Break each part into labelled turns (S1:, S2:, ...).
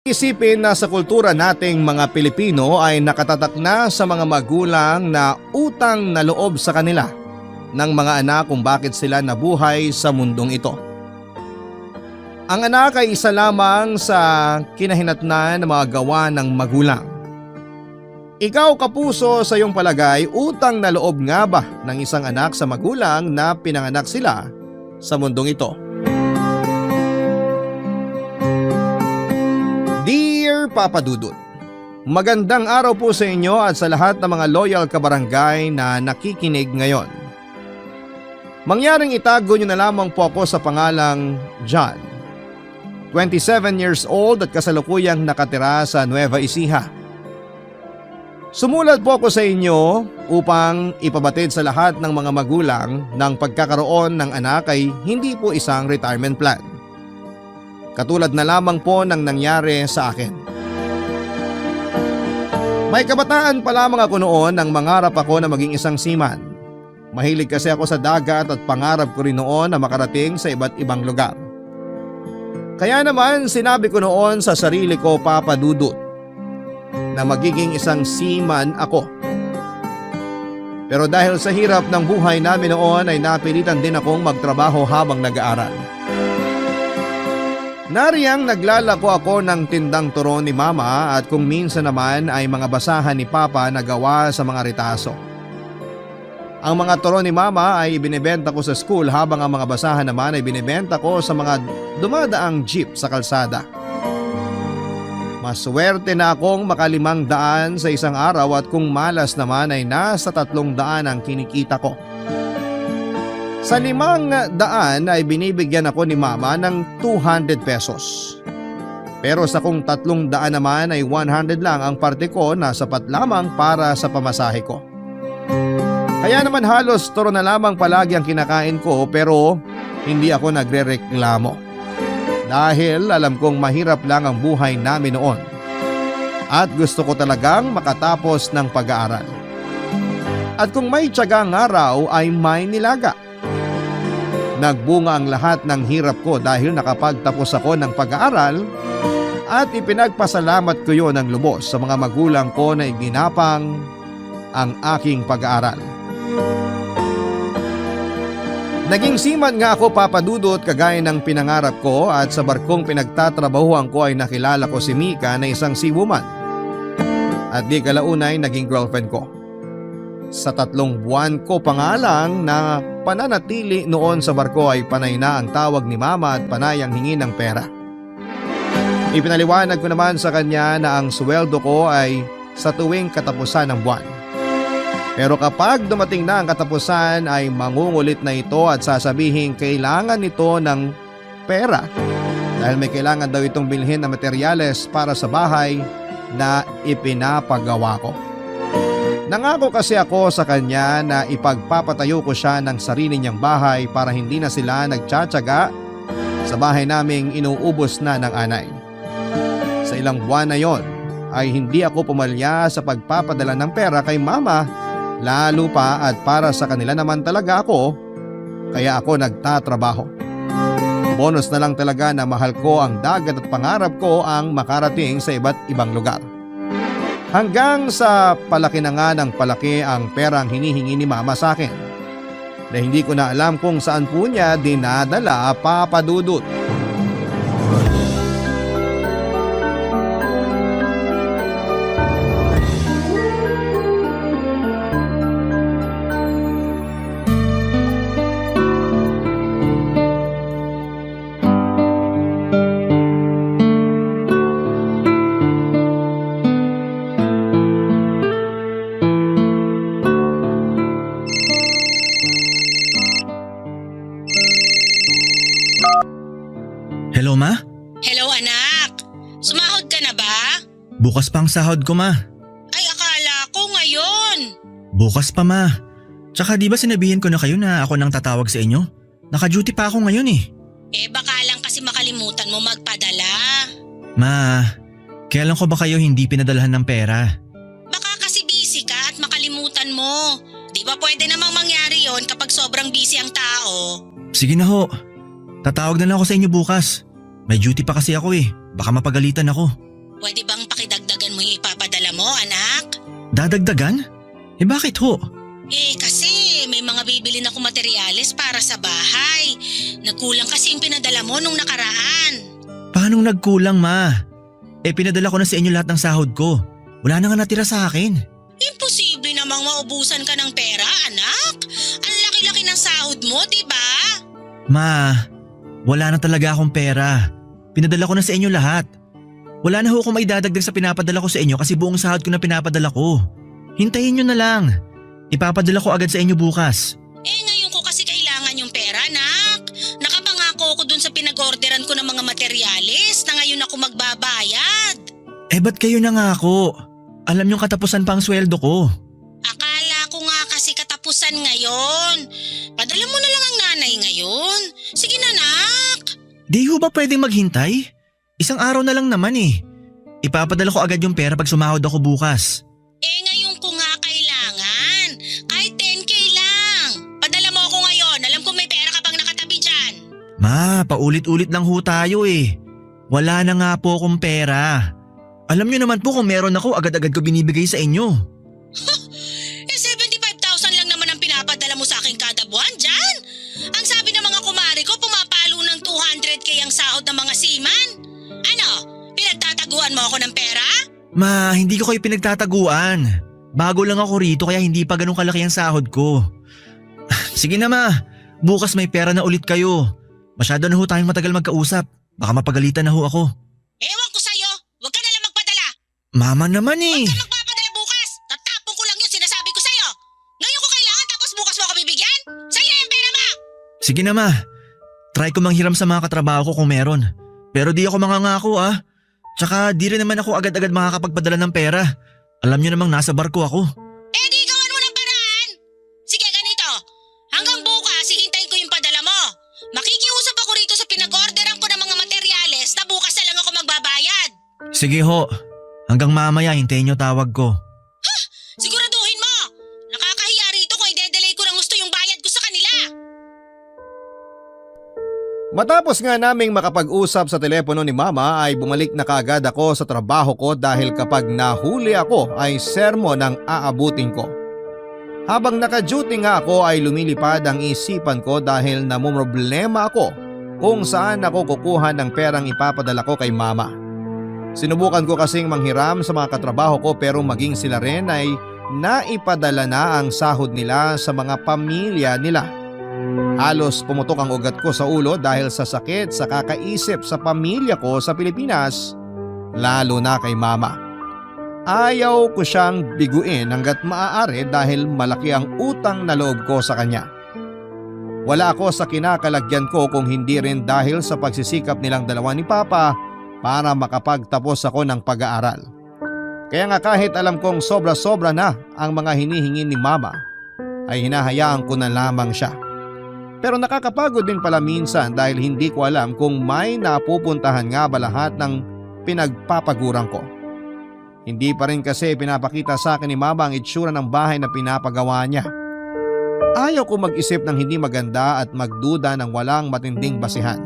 S1: Isipin na sa kultura nating mga Pilipino ay nakatatak na sa mga magulang na utang na loob sa kanila ng mga anak kung bakit sila nabuhay sa mundong ito. Ang anak ay isa lamang sa kinahinatnan ng mga gawa ng magulang. Ikaw kapuso, sa iyong palagay, utang na loob nga ba ng isang anak sa magulang na pinanganak sila sa mundong ito? Dear Papa Dudut, magandang araw po sa inyo at sa lahat ng mga loyal kabarangay na nakikinig ngayon. Mangyaring itago niyo na lamang po ako sa pangalang John. 27 years old at kasalukuyang nakatira sa Nueva Ecija. Sumulat po ako sa inyo upang ipabatid sa lahat ng mga magulang ng pagkakaroon ng anak ay hindi po isang retirement plan. Katulad na lamang po ng nangyari sa akin. May kabataan pa lamang ako noon nang mangarap ako na maging isang seaman. Mahilig kasi ako sa dagat at pangarap ko rin noon na makarating sa iba't ibang lugar. Kaya naman sinabi ko noon sa sarili ko, Papa Dudut, na magiging isang seaman ako. Pero dahil sa hirap ng buhay namin noon ay napilitan din akong magtrabaho habang nag-aaral. Nariyang naglalako ako ng tindang turon ni Mama at kung minsan naman ay mga basahan ni Papa na gawa sa mga ritaso. Ang mga turon ni Mama ay ibinebenta ko sa school habang ang mga basahan naman ay binebenta ko sa mga dumadaang jeep sa kalsada. Maswerte na akong maka500 sa isang araw at kung malas naman ay nasa 300 ang kinikita ko. Sa 500 ay binibigyan ako ni Mama ng 200 pesos. Pero sa kung 300 naman ay 100 lang ang parte ko na sapat lamang para sa pamasahe ko. Kaya naman halos turo na lamang palagi ang kinakain ko pero hindi ako nagrereklamo. Dahil alam kong mahirap lang ang buhay namin noon. At gusto ko talagang makatapos ng pag-aaral. At kung may tiyagang araw ay may nilaga. Nagbunga ang lahat ng hirap ko dahil nakapagtapos ako ng pag-aaral at ipinagpasalamat ko yon ng lubos sa mga magulang ko na iginapang ang aking pag-aaral. Naging seaman nga ako, Papa Dudut, kagaya ng pinangarap ko at sa barkong pinagtatrabahuan ko ay nakilala ko si Mika na isang seawoman. At di kalaunay naging girlfriend ko. Sa 3 buwan ko pa nga lang na pananatili noon sa barko ay panay na ang tawag ni Mama at panay ang hingi ng pera. Ipinaliwanag ko naman sa kanya na ang sweldo ko ay sa tuwing katapusan ng buwan. Pero kapag dumating na ang katapusan ay mangungulit na ito at sasabihin kailangan nito ng pera dahil may kailangan daw itong bilhin na materyales para sa bahay na ipinapagawa ko. Nangako kasi ako sa kanya na ipagpapatayo ko siya ng sarili niyang bahay para hindi na sila nagtsatsaga sa bahay naming inuubos na ng anay. Sa ilang buwan na yon ay hindi ako pumalya sa pagpapadala ng pera kay Mama, lalo pa at para sa kanila naman talaga ako, kaya ako nagtatrabaho. Bonus na lang talaga na mahal ko ang dagat at pangarap ko ang makarating sa iba't ibang lugar. Hanggang sa palaki na nga ng palaki ang perang hinihingi ni Mama sa akin na hindi ko na alam kung saan po niya dinadala, Papa Dudut.
S2: Hello, Ma?
S3: Hello anak, sumahod ka na ba?
S2: Bukas pa ang sahod ko, Ma.
S3: Ay akala ko ngayon.
S2: Bukas pa, Ma. Tsaka di ba sinabihin ko na kayo na ako nang tatawag sa inyo? Naka-duty pa ako ngayon eh.
S3: Baka lang kasi makalimutan mo magpadala.
S2: Ma, kailan ko ba kayo hindi pinadalhan ng pera?
S3: Baka kasi busy ka at makalimutan mo. Di ba pwede namang mangyari yon kapag sobrang busy ang tao?
S2: Sige na ho. Tatawag na lang ako sa inyo bukas. May duty pa kasi ako eh. Baka mapagalitan ako.
S3: bang pakidagdagan mo yung ipapadala mo, anak?
S2: Dadagdagan? Bakit ho?
S3: Kasi may mga bibilin ako materyales para sa bahay. Nagkulang kasi yung pinadala mo nung nakaraan.
S2: Paanong nagkulang, ma? Pinadala ko na sa inyo lahat ng sahod ko. Wala na nga natira sa akin.
S3: Imposible namang maubusan ka ng pera, anak. Ang laki-laki ng sahod mo, di ba?
S2: Ma, wala na talaga akong pera. Pinadala ko na sa inyo lahat. Wala na ho akong maidadagdag sa pinapadala ko sa inyo kasi buong sahod ko na pinapadala ko. Hintayin nyo na lang. Ipapadala ko agad sa inyo bukas.
S3: Ngayon ko kasi kailangan yung pera, anak. Nakapangako ako dun sa pinag-orderan ko ng mga materyales na ngayon ako magbabayad.
S2: Ba't kayo nangako? Alam nyo katapusan pa ang sweldo ko.
S3: Akala ko nga kasi katapusan ngayon. Padala mo na lang ang nanay ngayon. Sige na, anak.
S2: Di ho ba pwedeng maghintay? Isang araw na lang naman eh. Ipapadala ko agad yung pera pag sumahod ako bukas.
S3: Ngayon ko nga kailangan. Kahit 10K lang. Padala mo ako ngayon. Alam ko may pera ka pang nakatabi dyan.
S2: Ma, paulit-ulit lang ho tayo eh. Wala na nga po akong pera. Alam nyo naman po kung meron ako, agad-agad ko binibigay sa inyo.
S3: 75,000 lang naman ang pinapadala mo sa akin kada buwan dyan. Ang sabi ng mga kumari ko, pumapalo ng 200K ang sahod ng mga seaman. Ano, pinagtataguan mo ako ng pera?
S2: Ma, hindi ko kayo pinagtataguan. Bago lang ako rito kaya hindi pa ganun kalaki ang sahod ko. Sige na ma, bukas may pera na ulit kayo. Masyado na ho tayong matagal magkausap. Baka mapagalitan na ho ako.
S3: Ewan ko sa'yo, huwag ka nalang magpadala.
S2: Mama naman eh.
S3: Huwag ka magpapadala bukas. Tatapon ko lang yun, sinasabi ko sa'yo. Ngayon ko kailangan tapos bukas mo ako bibigyan? Sa'yo na yung pera mo!
S2: Sige na ma, try ko manghiram sa mga katrabaho ko kung meron. Pero di ako mangangako ah. Tsaka di rin naman ako agad-agad makakapagpadala ng pera. Alam nyo namang nasa barko ako.
S3: Di gawan mo ng paraan. Sige, ganito. Hanggang bukas, hihintayin ko yung padala mo. Makikiusap ako rito sa pinag-orderan ko ng mga materyales na bukas na lang ako magbabayad.
S2: Sige ho, hanggang mamaya hintayin nyo tawag ko.
S3: Siguraduhin mo. Nakakahiya rito kung i-delay ko ng gusto yung bayad ko sa kanila.
S1: Matapos nga naming makapag-usap sa telepono ni Mama ay bumalik na kaagad ako sa trabaho ko dahil kapag nahuli ako ay sermon ang aabutin ko. Habang naka-duty nga ako ay lumilipad ang isipan ko dahil namumroblema ako kung saan ako kukuha ng perang ipapadala ko kay Mama. Sinubukan ko kasing manghiram sa mga katrabaho ko pero maging sila rin ay naipadala na ang sahod nila sa mga pamilya nila. Halos pumutok ang ugat ko sa ulo dahil sa sakit sa kakaisip sa pamilya ko sa Pilipinas, lalo na kay Mama. Ayaw ko siyang biguin hanggat maaari dahil malaki ang utang na loob ko sa kanya. Wala ako sa kinakalagyan ko kung hindi rin dahil sa pagsisikap nilang dalawa ni Papa para makapagtapos ako ng pag-aaral. Kaya nga kahit alam kong sobra-sobra na ang mga hinihingi ni Mama, ay hinahayaan ko na lamang siya. Pero nakakapagod din pala minsan dahil hindi ko alam kung may napupuntahan nga ba lahat ng pinagpapagurang ko. Hindi pa rin kasi pinapakita sa akin ni Mama ang itsura ng bahay na pinapagawa niya. Ayaw ko mag-isip ng hindi maganda at magduda ng walang matinding basihan.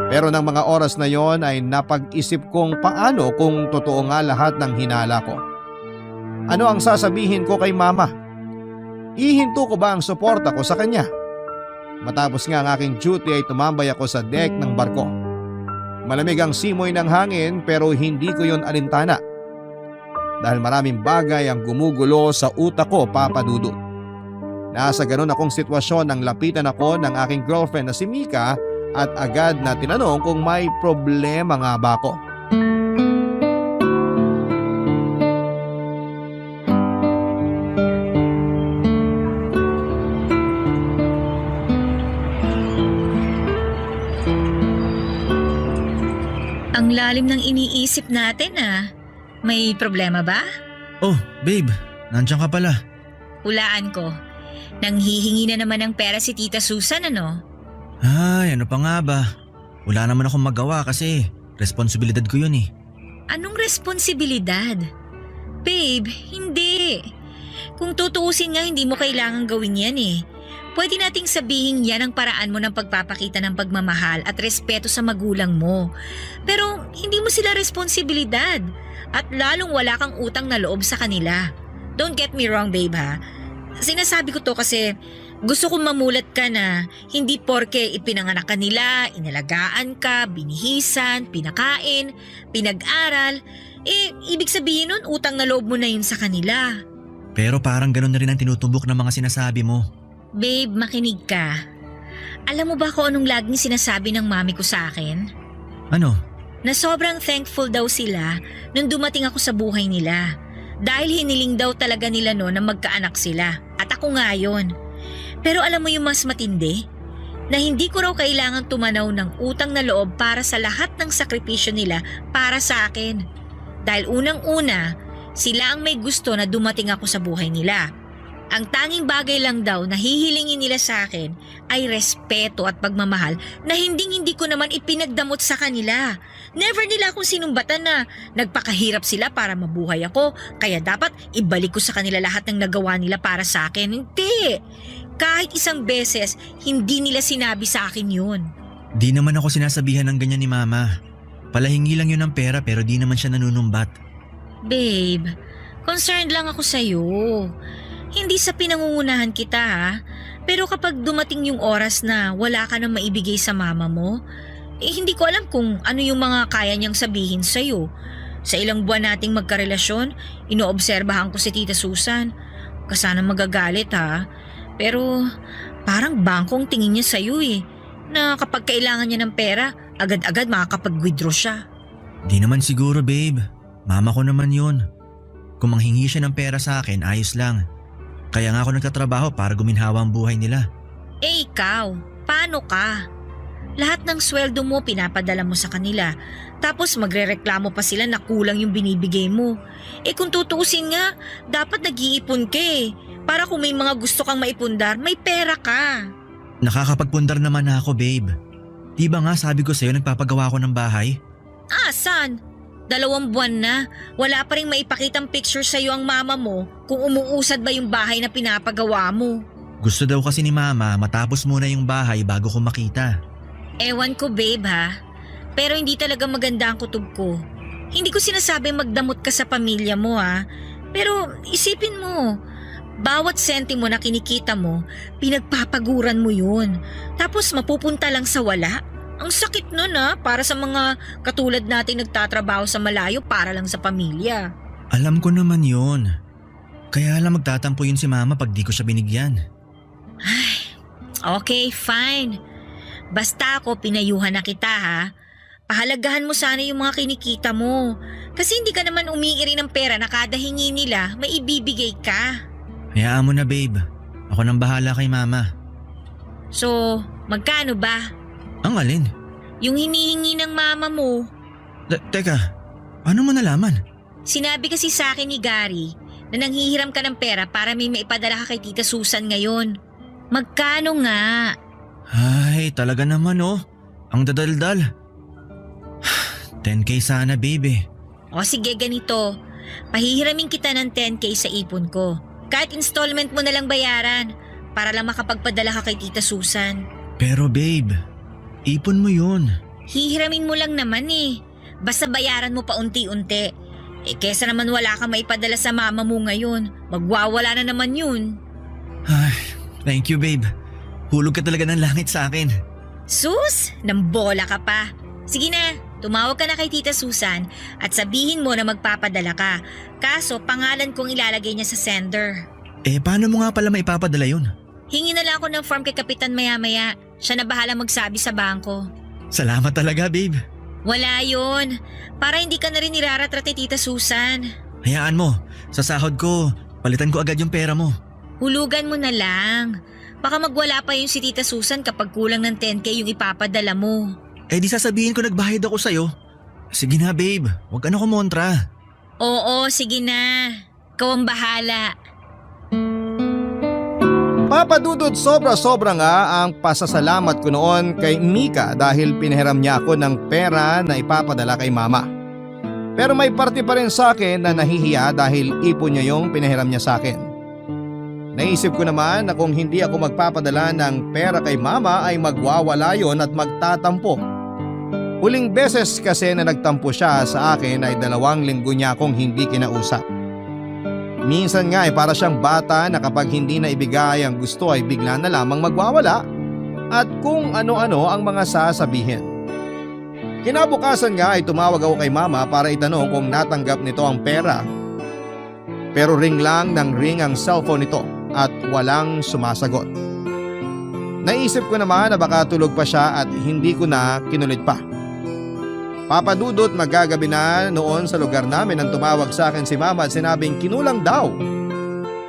S1: Pero ng mga oras na yon ay napag-isip kong paano kung totoo nga lahat ng hinala ko. Ano ang sasabihin ko kay Mama? Ihinto ko ba ang suporta ko sa kanya? Matapos nga ang aking duty ay tumambay ako sa deck ng barko. Malamig ang simoy ng hangin pero hindi ko yon alintana. Dahil maraming bagay ang gumugulo sa utak ko, Papa Dudut. Nasa ganun akong sitwasyon nang lapitan ako ng aking girlfriend na si Mika at agad na tinanong kung may problema nga ba ako.
S4: Ang lalim ng iniisip natin ah. May problema ba?
S2: Oh, babe, nandiyan ka pala.
S4: Hulaan ko. Nanghihingi na naman ng pera si Tita Susan ano?
S2: Ay, ano pa nga ba? Wala naman akong magawa kasi responsibilidad ko yun eh.
S4: Anong responsibilidad? Babe, hindi. Kung tutuusin nga hindi mo kailangan gawin yan eh. Pwede nating sabihin yan ang paraan mo ng pagpapakita ng pagmamahal at respeto sa magulang mo. Pero hindi mo sila responsibilidad at lalong wala kang utang na loob sa kanila. Don't get me wrong, babe ha. Sinasabi ko to kasi gusto kong mamulat ka na hindi porke ipinanganak ka nila, inalagaan ka, binihisan, pinakain, pinag-aral, ibig sabihin nun utang na loob mo na yun sa kanila.
S2: Pero parang ganun na rin ang tinutumbok ng mga sinasabi mo.
S4: Babe, makinig ka. Alam mo ba kung anong laging sinasabi ng mami ko sa akin?
S2: Ano?
S4: Na sobrang thankful daw sila nung dumating ako sa buhay nila. Dahil hiniling daw talaga nila na magkaanak sila. At ako nga yun. Pero alam mo yung mas matindi? Na hindi ko raw kailangan tumanaw ng utang na loob para sa lahat ng sakripisyo nila para sa akin. Dahil unang-una, sila ang may gusto na dumating ako sa buhay nila. Ang tanging bagay lang daw na hihilingin nila sa akin ay respeto at pagmamahal na hindi ko naman ipinagdamot sa kanila. Never nila akong sinumbatan na nagpakahirap sila para mabuhay ako, kaya dapat ibalik ko sa kanila lahat ng nagawa nila para sa akin. Hindi! Kahit isang beses, hindi nila sinabi sa akin yun.
S2: Di naman ako sinasabihan ng ganyan ni Mama. Palahingi lang yun ng pera pero di naman siya nanunumbat.
S4: Babe, concerned lang ako sa'yo. Hindi sa pinangungunahan kita ha, pero kapag dumating yung oras na wala ka nang maibigay sa mama mo, hindi ko alam kung ano yung mga kaya niyang sabihin sa'yo. Sa ilang buwan nating magkarelasyon, inoobserbahan ko si Tita Susan. Kasana magagalit ha, pero parang bangkong tingin niya sa'yo na kapag kailangan niya ng pera, agad-agad makakapag-withdraw siya.
S2: Di naman siguro babe, mama ko naman yun. Kung manghingi siya ng pera sa akin, ayos lang. Kaya nga ako nagtatrabaho para guminhawa ang buhay nila.
S4: Ikaw, paano ka? Lahat ng sweldo mo pinapadala mo sa kanila. Tapos magrereklamo pa sila na kulang yung binibigay mo. Kung tutuusin nga, dapat nag-iipon ka para kung may mga gusto kang maipundar, may pera ka.
S2: Nakakapagpundar naman ako babe. Di ba nga sabi ko sa'yo nagpapagawa ako ng bahay?
S4: Saan? 2 buwan na, wala pa rin maipakitang picture sa'yo ang mama mo kung umuusad ba yung bahay na pinapagawa mo.
S2: Gusto daw kasi ni Mama matapos muna yung bahay bago ko makita.
S4: Ewan ko babe ha, pero hindi talaga maganda ang kutob ko. Hindi ko sinasabi magdamot ka sa pamilya mo ha, pero isipin mo, bawat sentimo na kinikita mo, pinagpapaguran mo yun. Tapos mapupunta lang sa wala. Ang sakit nun para sa mga katulad nating nagtatrabaho sa malayo para lang sa pamilya.
S2: Alam ko naman yun. Kaya lang magtatampo yun si Mama pag di ko siya binigyan.
S4: Okay, fine. Basta ako pinayuhan na kita ha. Pahalagahan mo sana yung mga kinikita mo. Kasi hindi ka naman umiiri ng pera na kada hingi nila, may ibibigay ka.
S2: Hayaan mo na babe. Ako nang bahala kay Mama.
S4: So, magkano ba?
S2: Ang alin?
S4: Yung hinihingi ng mama mo.
S2: Teka, paano mo nalaman?
S4: Sinabi kasi sa akin ni Gary na nanghihiram ka ng pera para may maipadala ka kay Tita Susan ngayon. Magkano nga?
S2: Ay, talaga naman Ang dadaldal. 10K sana babe.
S4: O sige ganito, pahihiramin kita ng 10K sa ipon ko. Kahit installment mo na lang bayaran para lang makapagpadala ka kay Tita Susan.
S2: Pero babe, ipon mo yun.
S4: Hihiramin mo lang naman Basta bayaran mo pa unti-unti. Kesa naman wala kang maipadala sa mama mo ngayon. Magwawala na naman yun.
S2: Ay, thank you babe. Hulog ka talaga ng langit sa akin.
S4: Sus, nambola ka pa. Sige na, tumawag ka na kay Tita Susan at sabihin mo na magpapadala ka. Kaso pangalan kong ilalagay niya sa sender.
S2: Paano mo nga pala maipapadala yun?
S4: Hingi na lang ako ng form kay Kapitan maya-maya. Siya na bahala magsabi sa bangko.
S2: Salamat talaga babe.
S4: Wala yun. Para hindi ka na rin iraratrat ni Tita Susan.
S2: Hayaan mo, sa sahod ko, palitan ko agad yung pera mo.
S4: Hulugan mo na lang. Baka magwala pa yung si Tita Susan kapag kulang ng 10K yung ipapadala mo.
S2: Di sasabihin ko nagbayad ako sa'yo. Sige na babe, huwag ka na kumontra.
S4: Oo, sige na. Ikaw ang bahala.
S1: Papadudod, sobra-sobra nga ang pasasalamat ko noon kay Mika dahil pinahiram niya ako ng pera na ipapadala kay Mama. Pero may parte pa rin sa akin na nahihiya dahil ipon niya yung pinahiram niya sa akin. Naisip ko naman na kung hindi ako magpapadala ng pera kay mama ay magwawala yon at magtatampo. Huling beses kasi na nagtampo siya sa akin ay 2 linggo niya akong hindi kinausap. Minsan nga ay para siyang bata na kapag hindi na ibigay ang gusto ay bigla na lamang magwawala at kung ano-ano ang mga sasabihin. Kinabukasan nga ay tumawag ako kay mama para itanong kung natanggap nito ang pera. Pero ring lang ng ring ang cellphone nito at walang sumasagot. Naisip ko naman na baka tulog pa siya at hindi ko na kinulit pa. Papadudot magagabi na noon sa lugar namin nang tumawag sa akin si mama at sinabing kinulang daw.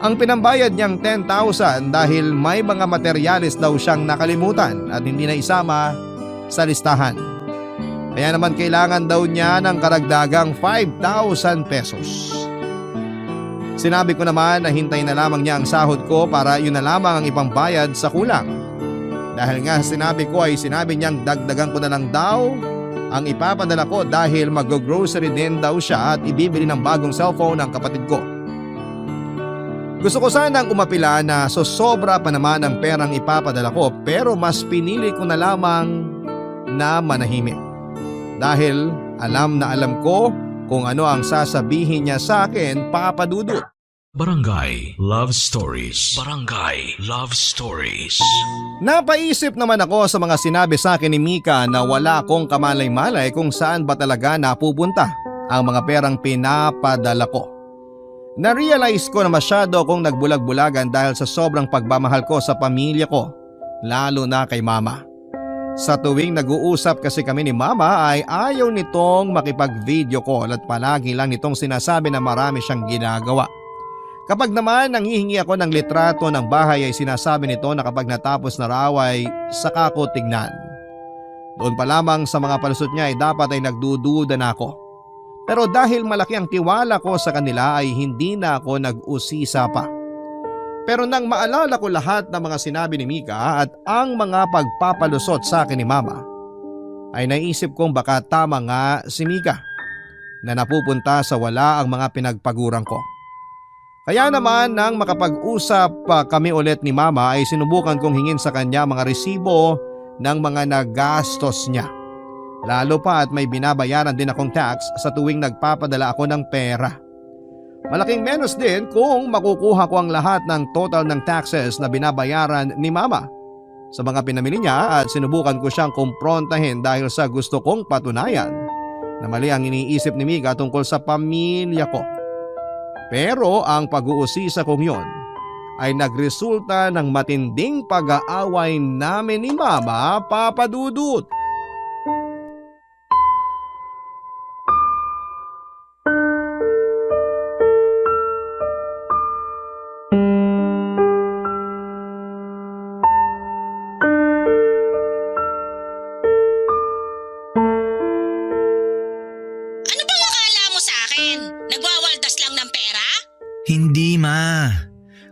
S1: Ang pinambayad niyang 10,000 dahil may mga materyales daw siyang nakalimutan at hindi na isama sa listahan. Kaya naman kailangan daw niya ng karagdagang 5,000 pesos. Sinabi ko naman na hintay na lamang niya ang sahod ko para yun na lamang ang ipambayad sa kulang. Dahil nga sinabi niyang dagdagan ko na lang daw ang ipapadala ko dahil mag-grocery din daw siya at ibibili ng bagong cellphone ang kapatid ko. Gusto ko sanang umapila na sobra pa naman ang perang ipapadala ko pero mas pinili ko na lamang na manahimik. Dahil alam na alam ko kung ano ang sasabihin niya sa akin, Papa Dudut.
S5: Barangay Love Stories. Barangay Love Stories.
S1: Napaisip naman ako sa mga sinabi sa akin ni Mika na wala akong kamalay-malay kung saan ba talaga napupunta ang mga perang pinapadala ko. Na-realize ko na masyado akong nagbulag-bulagan dahil sa sobrang pagmamahal ko sa pamilya ko, lalo na kay mama. Sa tuwing nag-uusap kasi kami ni mama ay ayaw nitong makipag-video call at palagi lang nitong sinasabi na marami siyang ginagawa. Kapag naman nanghihingi ako ng litrato ng bahay ay sinasabi nito na kapag natapos na raw ay saka ko tignan. Doon pa lamang sa mga palusot niya ay dapat ay nagdududa na ako. Pero dahil malaki ang tiwala ko sa kanila ay hindi na ako nag-usisa pa. Pero nang maalala ko lahat ng mga sinabi ni Mika at ang mga pagpapalusot sa akin ni mama, ay naisip kong baka tama nga si Mika na napupunta sa wala ang mga pinagpaguran ko. Kaya naman nang makapag-usap kami ulit ni mama ay sinubukan kong hingin sa kanya mga resibo ng mga nagastos niya. Lalo pa at may binabayaran din akong tax sa tuwing nagpapadala ako ng pera. Malaking menos din kung makukuha ko ang lahat ng total ng taxes na binabayaran ni mama sa mga pinamili niya at sinubukan ko siyang kumprontahin dahil sa gusto kong patunayan na mali ang iniisip ni Mika tungkol sa pamilya ko. Pero ang pag-uusisa kong yon ay nagresulta ng matinding pag-aaway namin ni mama, Papa Dudut.
S3: Ano bang akala mo sa akin? Nagwawaldas lang ng pera?
S2: Hindi ma.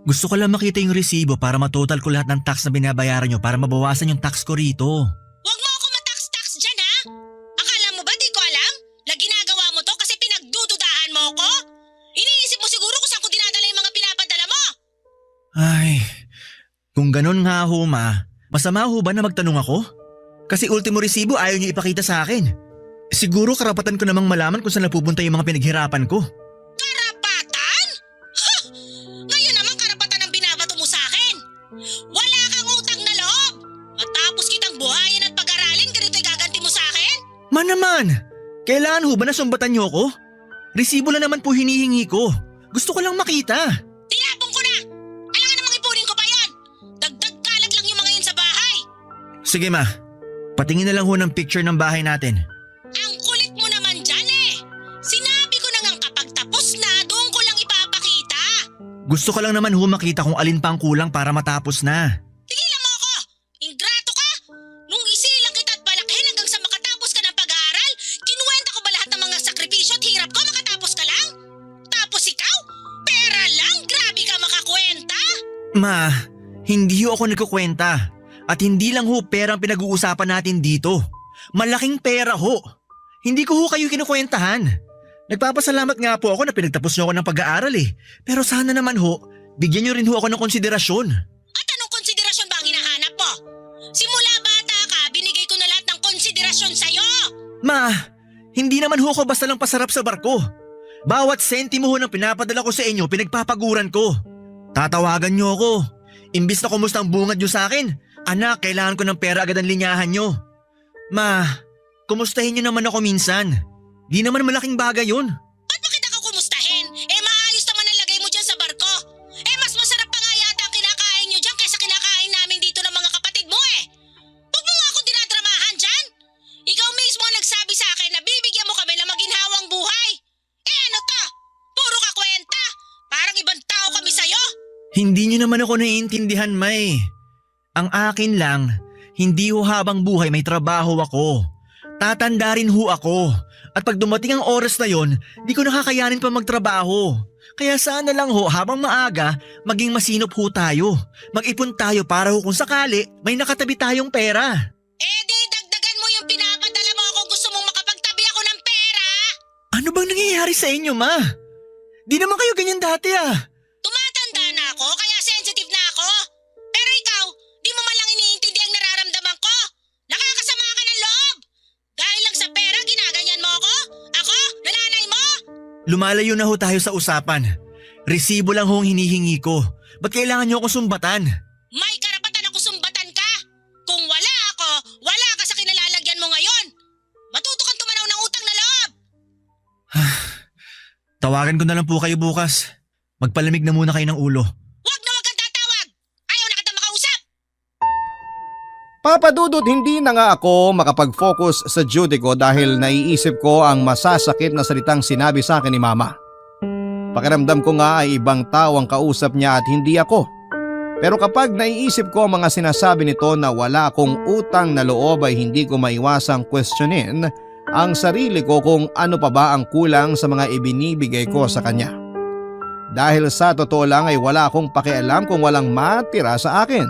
S2: Gusto ko lang makita yung resibo para matotal ko lahat ng tax na binabayaran nyo para mabawasan yung tax ko rito.
S3: Huwag mo ako matax-tax dyan ha? Akala mo ba di ko alam? Na ginagawa mo to kasi pinagdududahan mo ko? Iniisip mo siguro kung saan ko dinadala yung mga pinapadala mo?
S2: Ay, kung ganun nga ho ma, masama ho ba na magtanong ako? Kasi ultimo resibo ayaw nyo ipakita sa akin. Siguro karapatan ko namang malaman kung saan napupunta yung mga pinaghirapan ko.
S3: Karapatan? Huh! Ngayon naman karapatan ang binabato mo sa akin. Wala kang utang na loob. Matapos kitang buhayin at pag-aralin, ganito'y gaganti mo sa akin?
S2: Man naman, kailangan ho ba na sumbatan nyo ako? Resibo lang naman po hinihingi ko. Gusto ko lang makita.
S3: Tinapon ko na! Alangan namang ipunin ko pa yon. Dagdag kalat lang yung mga yun sa bahay.
S2: Sige ma, patingin na lang ho ng picture ng bahay natin.
S3: Ang kulit mo naman dyan eh. Sinabi ko na ngang kapag tapos na, doon ko lang ipapakita.
S2: Gusto ko lang naman ho makita kung alin pa ang kulang para matapos na.
S3: Tigilan mo ako! Ingrato ka! Nung isilang kita at palakihin hanggang sa makatapos ka ng pag-aaral, kinuwenta ko ba lahat ng mga sakripisyo at hirap ko makatapos ka lang? Tapos ikaw? Pera lang? Grabe ka makakwenta!
S2: Ma, hindi ho ako nagkukwenta. At hindi lang ho pera ang pinag-uusapan natin dito. Malaking pera ho. Hindi ko ho kayo kinukwentahan. Nagpapasalamat nga po ako na pinagtapos niyo ako ng pag-aaral eh. Pero sana naman ho, Bigyan niyo rin ho ako ng konsiderasyon.
S3: At anong konsiderasyon ba ang hinahanap mo? Simula bata ka, binigay ko na lahat ng konsiderasyon sa'yo.
S2: Ma, hindi naman ho ako basta lang pasarap sa barko. Bawat sentimo ho ng pinapadala ko sa inyo, pinagpapaguran ko. Tatawagan niyo ako. Imbis na kumusta ang bungad niyo sa akin, anak, kailangan ko ng pera agad ang linyahan niyo. Ma, kumustahin niyo naman ako minsan. Di naman malaking bagay yun.
S3: Ba't mo kita kukumustahin? Maayos naman ang lagay mo dyan sa barko. Mas masarap pa nga yata ang kinakain nyo dyan kaysa kinakain namin dito ng mga kapatid mo Huwag mo nga akong dinadramahan dyan. Ikaw mismo ang nagsabi sa akin na bibigyan mo kami ng maginhawang buhay. Ano to? Puro ka kwenta. Parang ibang tao kami sa'yo.
S2: Hindi niyo naman ako naiintindihan, May. Ang akin lang, hindi ho habang buhay may trabaho ako. Tatanda rin ho ako. At pag dumating ang oras na yon, di ko nakakayanin pa magtrabaho. Kaya sana lang ho habang maaga, maging masinop ho tayo. Mag-ipon tayo para ho kung sakali, may nakatabi tayong pera.
S3: Di dagdagan mo yung pinapadala mo kung gusto mong makapagtabi ako ng pera.
S2: Ano bang nangyayari sa inyo, Ma? Di naman kayo ganyan dati
S3: Tumatanda na ako kaya sensitive na ako. Pero ikaw, di mo malang iniintindi ang nararamdaman ko. Nakakasama ka ng loob. Dahil lang sa pera, ginaganyan mo ako? Ako? Nananay mo?
S2: Lumalayo na ho tayo sa usapan. Resibo lang ho ang hinihingi ko. Ba't kailangan niyo akong sumbatan?
S3: May karapatan ako sumbatan ka. Kung wala ako, wala ka sa kinalalagyan mo ngayon. Matuto kang tumanaw ng utang na loob.
S2: Tawagan ko na lang po kayo bukas. Magpalamig na muna kayo ng ulo.
S3: Huwag kang tatawag. Ayaw na kita makausap.
S1: Papa Dudut, hindi na nga ako makapag-focus sa duty ko dahil naiisip ko ang masasakit na salitang sinabi sa akin ni Mama. Pakiramdam ko nga ay ibang tao ang kausap niya at hindi ako. Pero kapag naiisip ko ang mga sinasabi nito na wala akong utang na loob ay hindi ko maiwasang questionin ang sarili ko kung ano pa ba ang kulang sa mga ibinibigay ko sa kanya. Dahil sa totoo lang ay wala akong pakialam kung walang matira sa akin.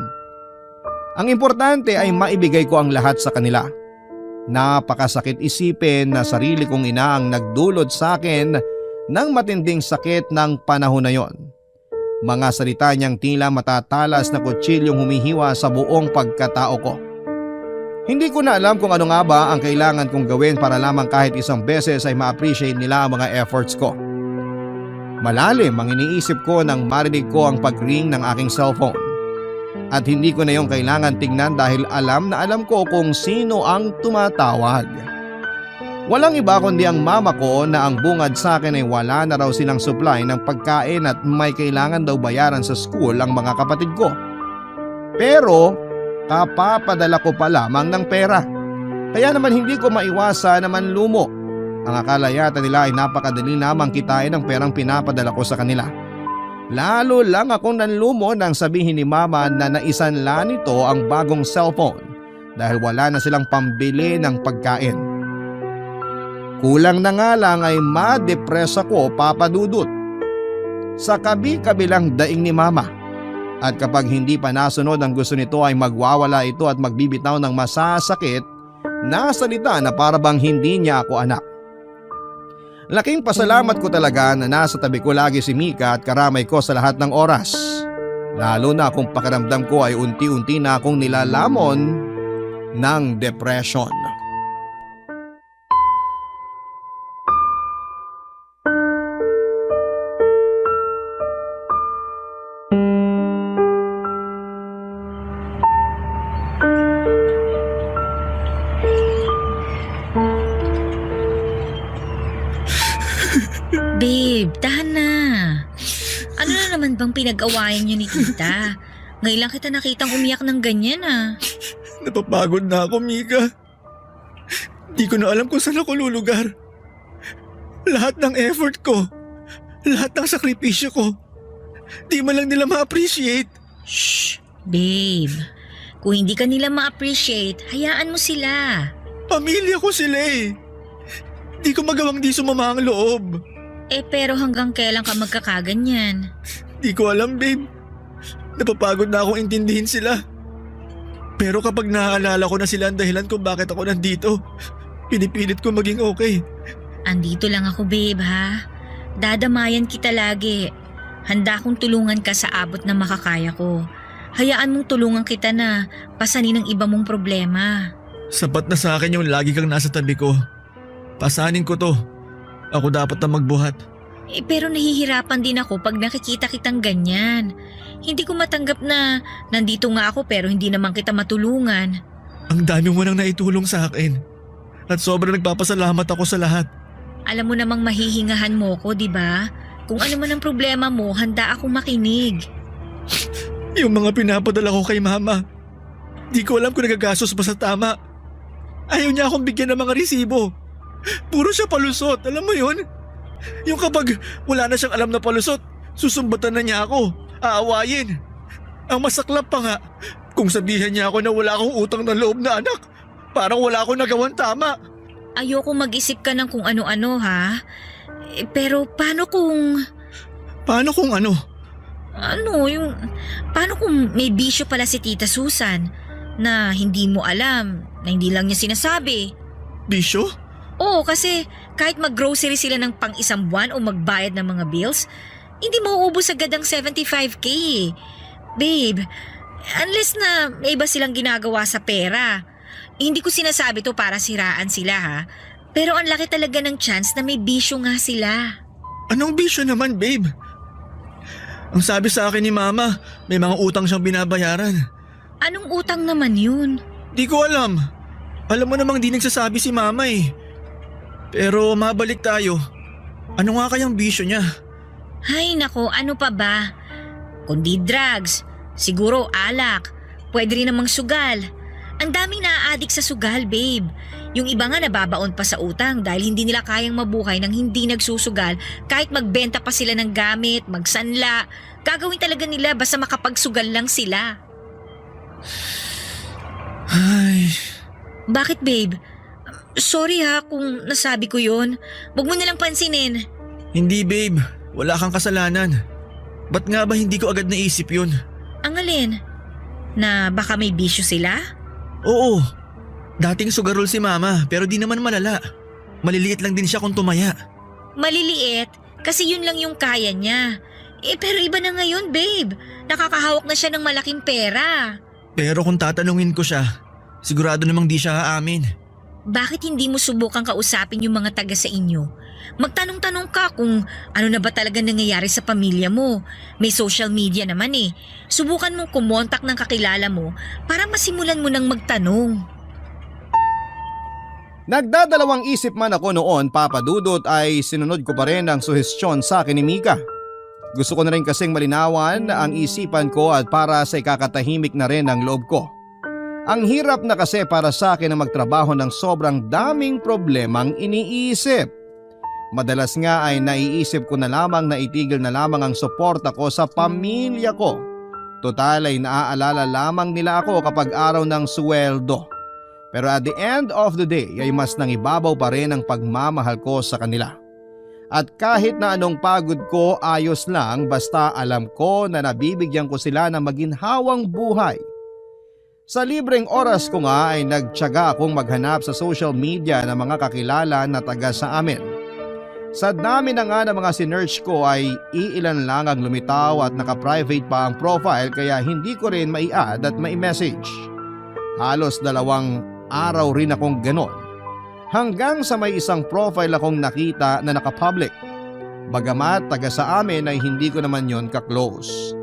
S1: Ang importante ay maibigay ko ang lahat sa kanila. Napakasakit isipin na sarili kong ina ang nagdulot sa akin ng matinding sakit ng panahon na yon. Mga salita niyang tila matatalas na kutsilyong humihiwa sa buong pagkatao ko. Hindi ko na alam kung ano nga ba ang kailangan kong gawin para lamang kahit isang beses ay ma-appreciate nila ang mga efforts ko. Malalim ang iniisip ko nang marinig ko ang pag-ring ng aking cellphone. At hindi ko na yung kailangan tingnan dahil alam na alam ko kung sino ang tumatawag. Walang iba kundi ang mama ko na ang bungad sa akin ay wala na raw silang supply ng pagkain at may kailangan daw bayaran sa school ang mga kapatid ko. Pero kapapadala ko pa lamang ng pera. Kaya naman hindi ko maiwasa na manlumo. Ang akala yata nila ay napakadali lamang kitain ang perang pinapadala ko sa kanila. Lalo lang akong nanlumo nang sabihin ni Mama na naisanla nito ang bagong cellphone dahil wala na silang pambili ng pagkain. Kulang na nga lang ay ma-depress ako, Papa Dudut. Sa kabi-kabilang daing ni Mama. At kapag hindi pa nasunod ang gusto nito ay magwawala ito at magbibitaw ng masasakit na salita na para bang hindi niya ako anak. Laking pasalamat ko talaga na nasa tabi ko lagi si Mika at karamay ko sa lahat ng oras. Lalo na kung pakiramdam ko ay unti-unti na akong nilalamon ng depression.
S4: Babe, tahan na. Ano na naman bang pinag-awayan niyo ni tita? Ngayon lang kita nakitang umiyak ng ganyan
S2: Napapagod na ako, Mika. Di ko na alam kung saan ako lulugar. Lahat ng effort ko, lahat ng sakripisyo ko, di man lang nila ma-appreciate.
S4: Shh, babe. Kung hindi ka nila ma-appreciate, hayaan mo sila.
S2: Pamilya ko sila Di ko magawang di sumama ang loob.
S4: Pero hanggang kailan ka magkakaganyan?
S2: Di ko alam, babe. Napapagod na akong intindihin sila. Pero kapag naaalala ko na sila ang dahilan kung bakit ako nandito, pinipilit ko maging okay.
S4: Andito lang ako, babe, ha? Dadamayan kita lagi. Handa akong tulungan ka sa abot na makakaya ko. Hayaan mong tulungan kita na pasanin ang iba mong problema.
S2: Sapat na sa akin yung lagi kang nasa tabi ko. Pasanin ko to. Ako dapat na magbuhat.
S4: Pero nahihirapan din ako pag nakikita kitang ganyan. Hindi ko matanggap na nandito nga ako pero hindi naman kita matulungan.
S2: Ang dami mo nang naitulong sa akin. At sobrang nagpapasalamat ako sa lahat.
S4: Alam mo namang mahihingahan mo ko, di ba? Kung ano man ang problema mo, handa akong makinig.
S2: Yung mga pinapadala ko kay mama, di ko alam kung nagagastos ba sa tama. Ayaw niya akong bigyan ng mga resibo. Puro siya palusot, alam mo yun? Yung kapag wala na siyang alam na palusot, susumbatan na niya ako, aawayin. Ang masaklap pa nga, kung sabihan niya ako na wala akong utang na loob na anak, parang wala akong nagawang tama.
S4: Ayoko mag-isip ka ng kung ano-ano, ha? Pero paano kung...
S2: Paano kung ano?
S4: Paano kung may bisyo pala si Tita Susan na hindi mo alam, na hindi lang niya sinasabi?
S2: Bisyo?
S4: Oo, kasi kahit mag-grocery sila ng pang-isang buwan o magbayad ng mga bills, hindi mauubos agad ang 75K eh. Babe, unless na may iba silang ginagawa sa pera. Hindi ko sinasabi to para siraan sila ha, pero ang laki talaga ng chance na may bisyo nga sila.
S2: Anong bisyo naman, babe? Ang sabi sa akin ni mama, may mga utang siyang binabayaran.
S4: Anong utang naman yun?
S2: Di ko alam. Alam mo namang di nagsasabi si mama eh. Pero mabalik tayo. Ano nga kayang bisyo niya?
S4: Ay nako, ano pa ba? Kundi drugs, siguro alak, pwede rin namang sugal. Ang daming naa-addict sa sugal, babe. Yung iba nga nababaon pa sa utang dahil hindi nila kayang mabuhay nang hindi nagsusugal kahit magbenta pa sila ng gamit, magsanla. Gagawin talaga nila basta makapagsugal lang sila.
S2: Ay,
S4: Bakit, babe? Sorry ha kung nasabi ko yun. Huwag mo nalang pansinin.
S2: hindi babe. Wala kang kasalanan. Ba't nga ba hindi ko agad naisip yun?
S4: Ang alin? Na baka may bisyo sila?
S2: Oo. Dating sugarol si mama pero di naman malala. Maliliit lang din siya kung tumaya.
S4: Maliliit kasi yun lang yung kaya niya. Pero iba na ngayon, babe. Nakakahawak na siya ng malaking pera.
S2: Pero kung tatanungin ko siya, sigurado namang di siya aamin.
S4: Bakit hindi mo subukang kausapin yung mga taga sa inyo? Magtanong-tanong ka kung ano na ba talaga nangyayari sa pamilya mo. May social media naman eh. Subukan mong kumontak ng kakilala mo para masimulan mo nang magtanong.
S1: Nagdadalawang isip man ako noon, Papa Dudut, ay sinunod ko pa rin ang suhestyon sa akin ni Mika. Gusto ko na rin kasing malinawan ang isipan ko at para sa ikakatahimik na rin ang loob ko. Ang hirap na kasi para sa akin na magtrabaho ng sobrang daming problemang iniisip. Madalas nga ay naiisip ko na lamang na itigil na lamang ang suporta ko sa pamilya ko. Total ay naaalala lamang nila ako kapag araw ng sweldo. Pero at the end of the day ay mas nangibabaw pa rin ang pagmamahal ko sa kanila. At kahit na anong pagod ko, ayos lang basta alam ko na nabibigyan ko sila ng maginhawang buhay. Sa libreng oras ko nga ay nagtiyaga akong maghanap sa social media ng mga kakilala na taga sa amin. Sa dami na nga ng mga sinearch ko ay iilan lang ang lumitaw at naka-private pa ang profile kaya hindi ko rin mai-add at mai-message. Halos 2 araw rin akong ganon. Hanggang sa may isang profile akong nakita na naka-public. Bagamat taga sa amin ay hindi ko naman yon ka-close.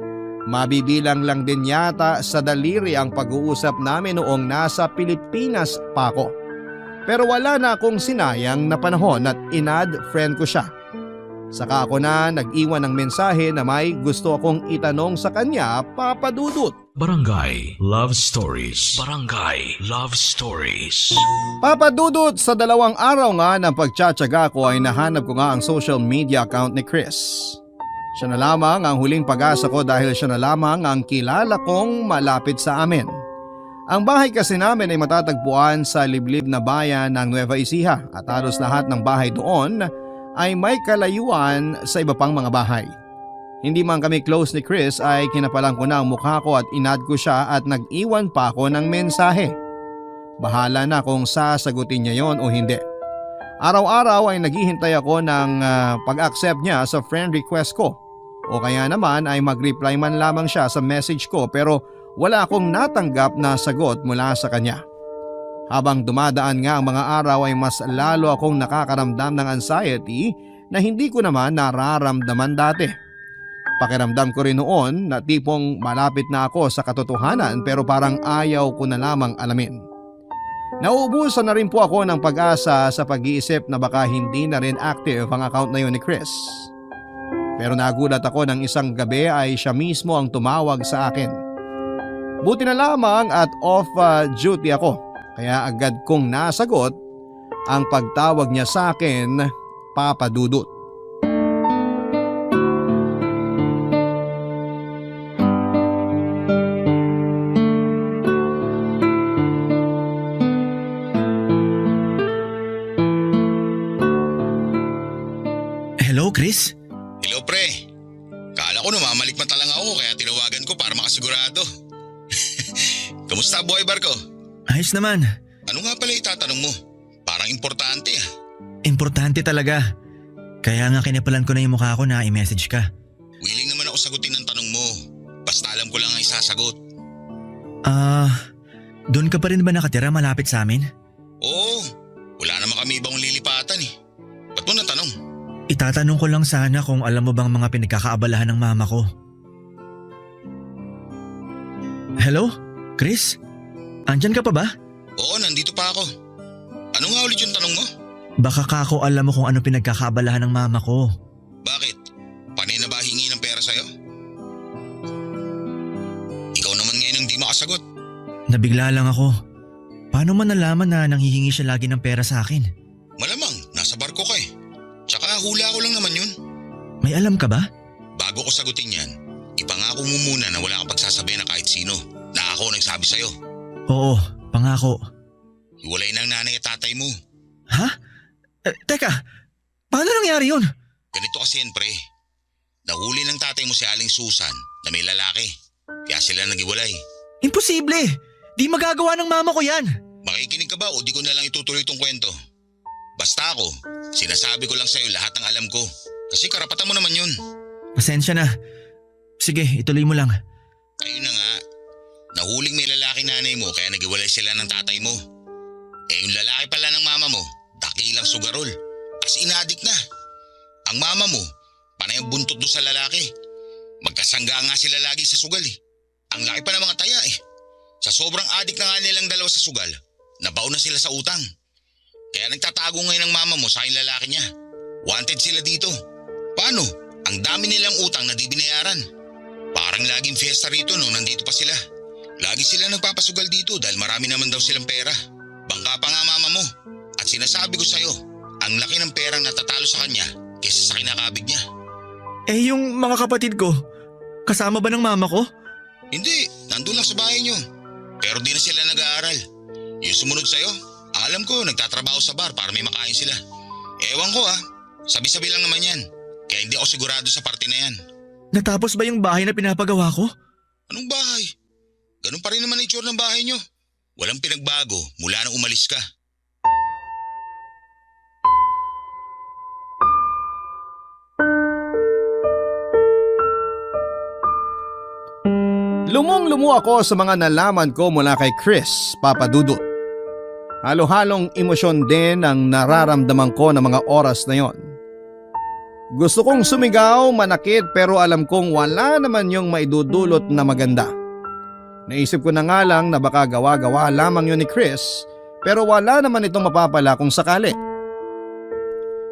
S1: Mabibilang lang din yata sa daliri ang pag-uusap namin noong nasa Pilipinas pa ako. Pero wala na akong sinayang na panahon at in-add friend ko siya. Saka ako na nag-iwan ng mensahe na may gusto akong itanong sa kanya, Papa Dudut.
S5: Barangay Love Stories. Barangay Love Stories.
S1: Papa Dudut, sa 2 araw nga ng pagtsatsaga ko ay nahanap ko nga ang social media account ni Chris. Siya na lamang ang huling pag-asa ko dahil siya na lamang ang kilala kong malapit sa amin. Ang bahay kasi namin ay matatagpuan sa liblib na bayan ng Nueva Ecija at halos lahat ng bahay doon ay may kalayuan sa iba pang mga bahay. Hindi man kami close ni Chris ay kinapalan ko na ang mukha ko at inad ko siya at nag-iwan pa ako ng mensahe. Bahala na kung sasagutin niya yon o hindi. Araw-araw ay naghihintay ako ng pag-accept niya sa friend request ko. O kaya naman ay mag-reply man lamang siya sa message ko pero wala akong natanggap na sagot mula sa kanya. Habang dumadaan nga ang mga araw ay mas lalo akong nakakaramdam ng anxiety na hindi ko naman nararamdaman dati. Pakiramdam ko rin noon na tipong malapit na ako sa katotohanan pero parang ayaw ko na lamang alamin. Nauubusan na rin po ako ng pag-asa sa pag-iisip na baka hindi na rin active ang account na yun ni Chris. Pero nagulat ako ng isang gabi ay siya mismo ang tumawag sa akin. Buti na lamang at off duty ako kaya agad kong nasagot ang pagtawag niya sa akin, Papa Dudut.
S2: Hello, Chris?
S6: Hello pre, kala ko namamalikmat lang ako kaya tinawagan ko para makasigurado. Kamusta buhay barko?
S2: Ayos naman.
S6: Ano nga pala itatanong mo? Parang importante ah.
S2: Importante talaga. Kaya nga kinapalan ko na yung mukha ko na i-message ka.
S6: Willing naman ako sagutin ang tanong mo. Basta alam ko lang ang isasagot.
S2: Doon ka pa rin ba nakatira malapit sa amin?
S6: Oo, wala naman kami ibang lilipatan eh. Ba't mo natanong?
S2: Itatanong ko lang sana kung alam mo bang mga pinagkakaabalahan ng mama ko. Hello? Chris? Andyan ka pa ba?
S6: Oo, nandito pa ako. Ano nga ulit yung tanong mo?
S2: Baka ka ako alam mo kung ano pinagkakaabalahan ng mama ko.
S6: Bakit? Panay na ba hingi ng pera sa'yo? Ikaw naman ngayon ang di makasagot.
S2: Nabigla lang ako. Paano man nalaman na nanghihingi siya lagi ng pera sa akin?
S6: Malamang, nasa barko ka eh. Tsaka hula ko lang naman yun.
S2: May alam ka ba?
S6: Bago ko sagutin yan, ipangako mo muna na wala kang pagsasabi na kahit sino na ako nagsabi sa'yo.
S2: Oo, pangako.
S6: Hiwalay na ang nanay at tatay mo.
S2: Ha? Teka, paano nangyari yun?
S6: Ganito kasi yan pre. Nahuli ng tatay mo si Aling Susan na may lalaki. Kaya sila naghiwalay.
S2: Imposible! Di magagawa ng mama ko yan!
S6: Makikinig ka ba o di ko na lang itutuloy itong kwento? Basta ako, sinasabi ko lang sa'yo lahat ng alam ko. Kasi karapatan mo naman yun.
S2: Pasensya na. Sige, ituloy mo lang.
S6: Ayun na nga. Nahuling may lalaki nanay mo kaya naghiwalay sila ng tatay mo. Eh yung lalaki pala ng mama mo, dakilang sugarol. As inadik na. Ang mama mo, panay ang buntot doon sa lalaki. Magkasangga nga sila lagi sa sugal eh. Ang laki pa ng mga taya eh. Sa sobrang adik na nga nilang dalawa sa sugal, nabaon na sila sa utang. Kaya nagtatago ngayon ang mama mo sa aking lalaki niya. Wanted sila dito. Paano? Ang dami nilang utang na di binayaran. Parang laging fiesta rito no, nandito pa sila. Lagi sila nagpapasugal dito dahil marami naman daw silang pera. Bangka pa nga mama mo. At sinasabi ko sa'yo, ang laki ng perang natatalo sa kanya kaysa sa kinakabig niya.
S2: Eh yung mga kapatid ko, kasama ba ng mama ko?
S6: Hindi, nandun lang sa bahay niyo. Pero di na sila nag-aaral. Yung sumunod sa'yo, ang alam ko nagtatrabaho sa bar para may makain sila. Ewan ko sabi-sabi lang naman yan. Kaya hindi ako sigurado sa parte na yan.
S2: Natapos ba yung bahay na pinapagawa ko?
S6: Anong bahay? Ganun pa rin naman ang itsura ng bahay niyo. Walang pinagbago mula nang umalis ka.
S1: Lumong-lumo ako sa mga nalaman ko mula kay Chris, Papa Dudut. Halo-halong emosyon din ang nararamdaman ko ng mga oras na yon. Gusto kong sumigaw, manakit pero alam kong wala naman yung maidudulot na maganda. Naisip ko na nga lang na baka gawa-gawa lamang yun ni Chris pero wala naman itong mapapala kung sakali.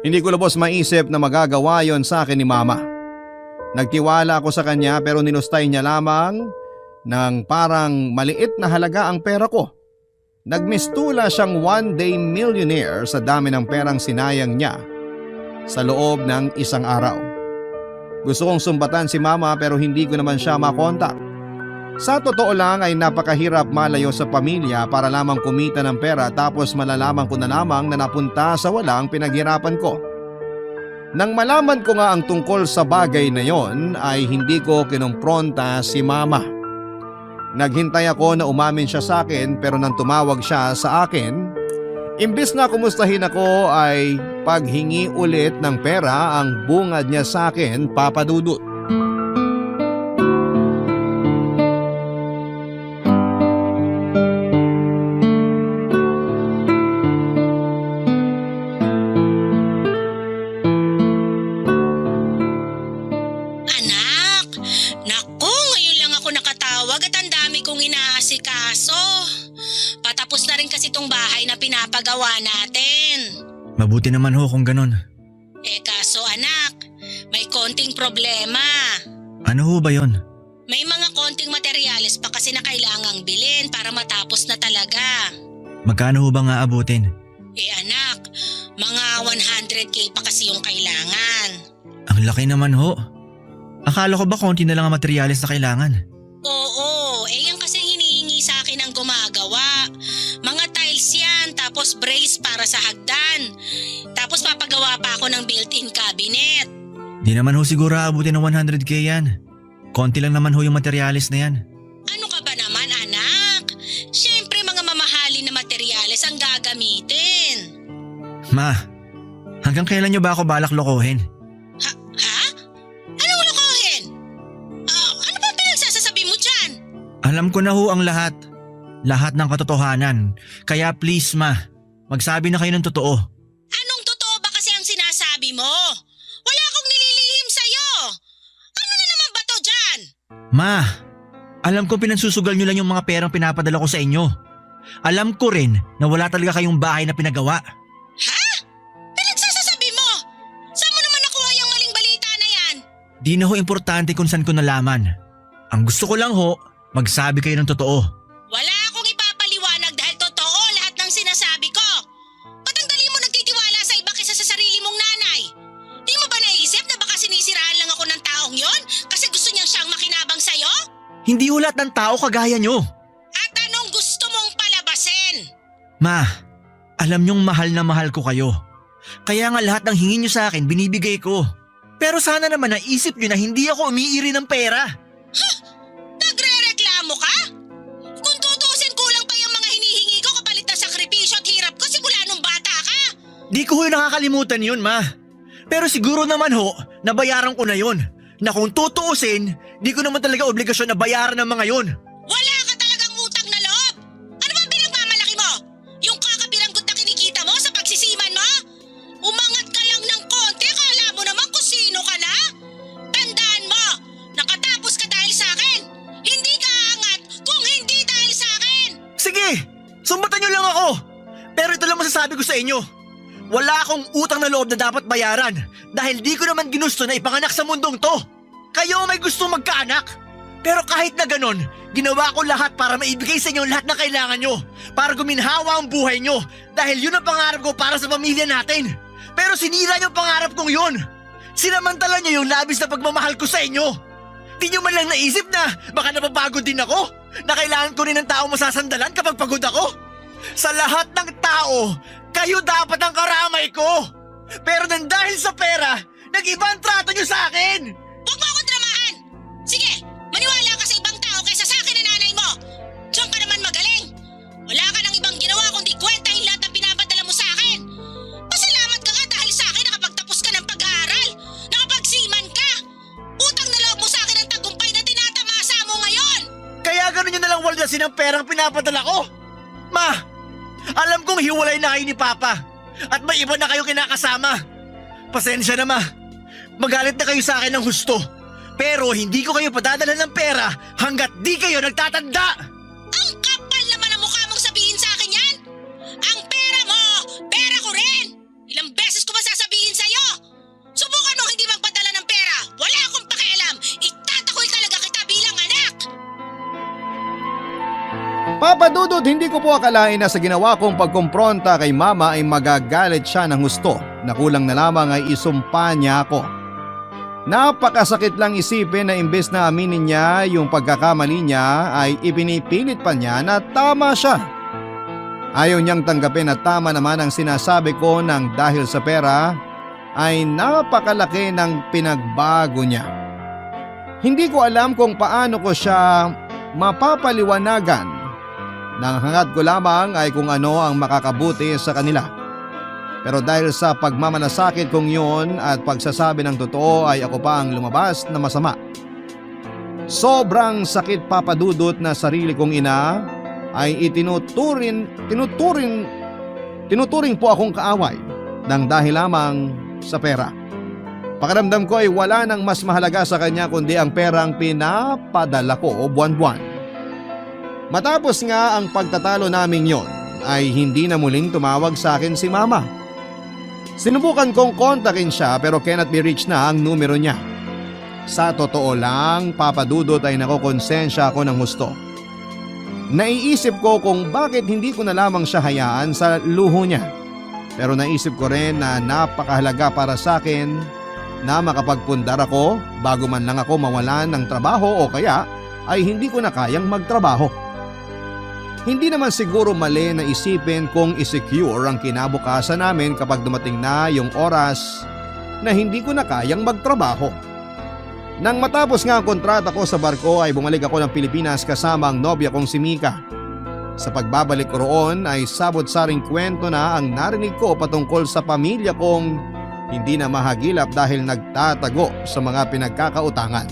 S1: Hindi ko lubos maisip na magagawa yon sa akin ni Mama. Nagtiwala ako sa kanya pero ninustay niya lamang ng parang maliit na halaga ang pera ko. Nagmistula siyang one-day millionaire sa dami ng perang sinayang niya sa loob ng isang araw. Gusto kong sumbatan si Mama pero hindi ko naman siya makontak. Sa totoo lang ay napakahirap malayo sa pamilya para lamang kumita ng pera tapos malalaman ko na lamang na napunta sa walang pinaghirapan ko. Nang malaman ko nga ang tungkol sa bagay na yon ay hindi ko kinumpronta si Mama. Naghintay ako na umamin siya sa akin pero nang tumawag siya sa akin, imbis na kumustahin ako ay paghingi ulit ng pera ang bungad niya sa akin, Papa Dudut.
S3: Tapos na rin kasi tong bahay na pinapagawa natin.
S2: Mabuti naman ho kung ganon.
S3: Kaso anak, may konting problema.
S2: Ano ho ba yon?
S3: May mga konting materyales pa kasi na kailangang bilhin para matapos na talaga.
S2: Magkano ho ba nga abutin?
S3: Anak, mga 100K pa kasi yung kailangan.
S2: Ang laki naman ho. Akala ko ba konti na lang ang materyales na kailangan?
S3: Oo, yan kasi hinihingi sa akin ang gumagawa. Mga tiles yan, tapos brace para sa hagdan. Tapos papagawa pa ako ng built-in cabinet.
S2: Di naman ho siguro aabutin ng 100K yan. Konti lang naman ho yung materyales na yan.
S3: Ano ka ba naman anak? Siyempre mga mamahalin na materyales ang gagamitin.
S2: Ma, hanggang kailan nyo ba ako balak lokohin?
S3: Ha? Anong lokohin? Ano ba pinagsasasabi mo dyan?
S2: Alam ko na ho ang lahat. Lahat ng katotohanan. Kaya please ma, magsabi na kayo ng totoo.
S3: Anong totoo ba kasi ang sinasabi mo? Wala akong nililihim sa'yo. Ano na naman ba to dyan?
S2: Ma, alam ko pinansusugal nyo lang yung mga perang pinapadala ko sa inyo. Alam ko rin na wala talaga kayong bahay na pinagawa.
S3: Ha? Pinagsasasabi mo? Saan mo naman nakuha yung maling balita na yan?
S2: Di na ho importante kung saan ko nalaman. Ang gusto ko lang ho, magsabi kayo ng totoo.
S3: Wala akong ipapaliwanag dahil totoo lahat ng sinasabi ko. Ba't ang dali mo nagtitiwala sa iba kaysa sa sarili mong nanay? Di mo ba naisip na baka sinisiraan lang ako ng taong yon kasi gusto niyang siyang makinabang sa'yo?
S2: Hindi ho lahat ng tao kagaya nyo.
S3: At anong gusto mong palabasin?
S2: Ma, alam nyong mahal na mahal ko kayo. Kaya nga lahat ng hingin nyo sa akin binibigay ko. Pero sana naman naisip nyo na hindi ako umiiri ng pera.
S3: Nagre-reklamo ka? Kung tutusin kulang pa yung mga hinihingi ko kapalit na sakripisyo at hirap ko simula nung bata ka.
S2: Di ko ho nakakalimutan yun, ma. Pero siguro naman ho, nabayaran ko na yun. Na kung tutuusin, di ko naman talaga obligasyon na bayaran ng mga yun.
S3: Wala ka talagang utang na loob. Ano ba pinagmamalaki mo? Yung kakapiranggot na kinikita mo sa pagsisiman mo? Umangat ka lang ng konti, kala mo naman kung sino ka na? Tandaan mo, nakatapos ka dahil sa akin. Hindi ka aangat kung hindi dahil sa akin.
S2: Sige, sumbatan nyo lang ako. Pero ito lang masasabi ko sa inyo. Wala akong utang na loob na dapat bayaran dahil di ko naman ginusto na ipanganak sa mundong to. Kayo may gusto magkaanak. Pero kahit na ganon, ginawa ko lahat para maibigay sa inyo lahat na kailangan nyo. Para guminhawa ang buhay nyo dahil yun ang pangarap ko para sa pamilya natin. Pero sinira nyo ang pangarap kong yun. Sinamantala nyo yung labis na pagmamahal ko sa inyo. Di nyo man lang naisip na baka napapagod din ako. Na kailangan ko rin ng tao masasandalan kapag pagod ako. Sa lahat ng tao, kayo dapat ang karamay ko. Pero nang dahil sa pera, nag-iba ang trato nyo sa akin.
S3: Huwag mo akong dramahan. Sige, maniwala ka sa ibang tao kaysa sa akin na nanay mo. Diyan ka naman magaling. Wala ka nang ibang ginawa kundi kwentahin lahat ng pinapadala mo sa akin. Pasalamat ka nga dahil sa akin nakapagtapos ka ng pag-aaral. Nakapagsiman ka. Utang na loob mo sa akin ang tagumpay na tinatamasa mo ngayon.
S2: Kaya ganun nyo nalang waldasin ang perang pinapadala ko. Ma, alam kong hiwalay na kayo ni Papa at may iba na kayo kinakasama. Pasensya na ma, magalit na kayo sa akin ng husto. Pero hindi ko kayo padadala ng pera hanggat di kayo nagtatanda.
S3: Ang kapal naman ang mukha mong sabihin sa akin yan. Ang pera mo, pera ko rin. Ilang beses ko ba sasabihin sa'yo? Subukan mong hindi magpadala ng pera. Wala akong pakialam. Itatakoy talaga kita bilang anak.
S1: Papa Dudut, hindi ko po akalain na sa ginawa kong pagkumpronta kay mama ay magagalit siya ng husto na kulang na lamang ay isumpa niya ako. Napakasakit lang isipin na imbes na aminin niya yung pagkakamali niya ay ipinipilit pa niya na tama siya. Ayaw niyang tanggapin na tama naman ang sinasabi ko nang dahil sa pera ay napakalaki ng pinagbago niya. Hindi ko alam kung paano ko siya mapapaliwanagan. Nang hangad ko lamang ay kung ano ang makakabuti sa kanila. Pero dahil sa pagmamanasakit kong yun at pagsasabi ng totoo ay ako pa ang lumabas na masama. Sobrang sakit, Papa Dudut, na sarili kong ina ay tinuturing po akong kaaway nang dahil lamang sa pera. Pakiramdam ko ay wala nang mas mahalaga sa kanya kundi ang perang pinapadala ko buwan-buwan. Matapos nga ang pagtatalo naming yon, ay hindi na muling tumawag sa akin si Mama. Sinubukan kong kontakin siya pero cannot be reached na ang numero niya. Sa totoo lang, Papa Dudut ay nakokonsensya ako ng husto. Naiisip ko kung bakit hindi ko na lamang siya hayaan sa luho niya. Pero naisip ko rin na napakahalaga para sa akin na makapagpundar ako bago man lang ako mawalan ng trabaho o kaya ay hindi ko na kayang magtrabaho. Hindi naman siguro mali na isipin kung isecure ang kinabukasan namin kapag dumating na yung oras na hindi ko na kayang magtrabaho. Nang matapos nga ang kontrata ko sa barko ay bumalik ako ng Pilipinas kasama ang nobya kong si Mika. Sa pagbabalik ko roon ay sabot-saring kwento na ang narinig ko patungkol sa pamilya kong hindi na mahagilap dahil nagtatago sa mga pinagkakautangan.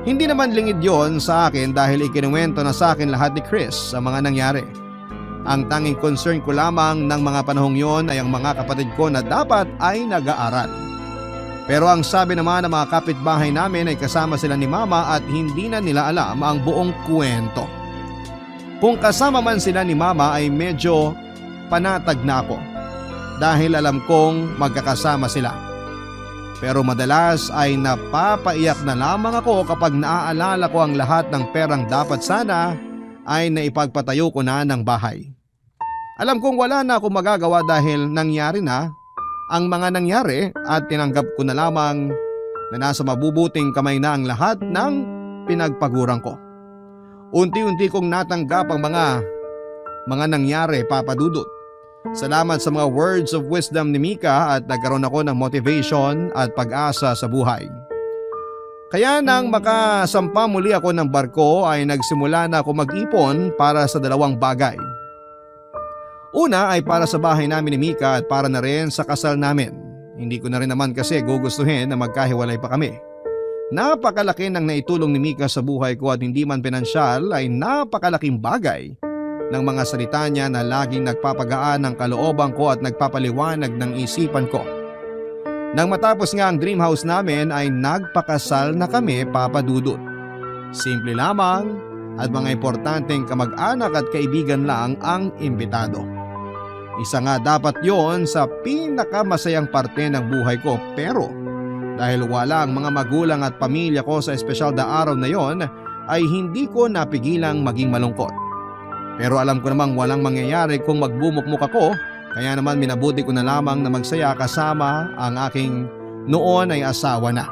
S1: Hindi naman lingid yon sa akin dahil ikinuwento na sa akin lahat ni Chris sa mga nangyari. Ang tanging concern ko lamang ng mga panahong yon ay ang mga kapatid ko na dapat ay nag-aaral. Pero ang sabi naman ng mga kapitbahay namin ay kasama sila ni Mama at hindi na nila alam ang buong kwento. Kung kasama man sila ni Mama ay medyo panatag na ako dahil alam kong magkakasama sila. Pero madalas ay napapaiyak na lamang ako kapag naaalala ko ang lahat ng perang dapat sana ay naipagpatayo ko na ng bahay. Alam kong wala na akong magagawa dahil nangyari na ang mga nangyari at tinanggap ko na lamang na nasa mabubuting kamay na ang lahat ng pinagpaguran ko. Unti-unti kong natanggap ang mga nangyari, Papa Dudut. Salamat sa mga words of wisdom ni Mika at nagkaroon ako ng motivation at pag-asa sa buhay. Kaya nang makasampa muli ako ng barko ay nagsimula na ako mag-ipon para sa dalawang bagay. Una ay para sa bahay namin ni Mika at para na rin sa kasal namin. Hindi ko na rin naman kasi gugustuhin na magkahiwalay pa kami. Napakalaki ng naitulong ni Mika sa buhay ko at hindi man pinansyal ay napakalaking bagay ng mga salita niya na laging nagpapagaan ng kalooban ko at nagpapaliwanag ng isipan ko. Nang matapos nga ang dream house namin ay nagpakasal na kami, Papa Dudut. Simple lamang at mga importanteng kamag-anak at kaibigan lang ang imbitado. Isa nga dapat yon sa pinakamasayang parte ng buhay ko pero dahil wala ang mga magulang at pamilya ko sa espesyal na araw na yon ay hindi ko napigilang maging malungkot. Pero alam ko namang walang mangyayari kung magbumukmuk ako kaya naman minabuti ko na lamang na magsaya kasama ang aking noon ay asawa na.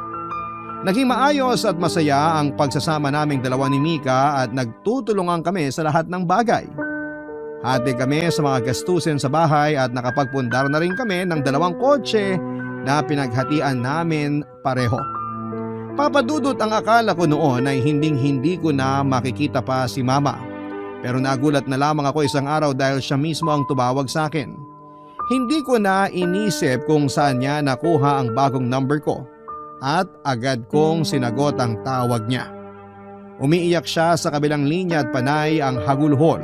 S1: Naging maayos at masaya ang pagsasama naming dalawa ni Mika at nagtutulungan kami sa lahat ng bagay. Hati kami sa mga gastusin sa bahay at nakapagpundar na rin kami ng 2 kotse na pinaghatian namin pareho. Papa Dudut, ang akala ko noon ay hindi ko na makikita pa si Mama. Pero nagulat na lamang ako isang araw dahil siya mismo ang tumawag sa akin. Hindi ko na inisip kung saan niya nakuha ang bagong number ko at agad kong sinagot ang tawag niya. Umiiyak siya sa kabilang linya at panay ang hagulhol.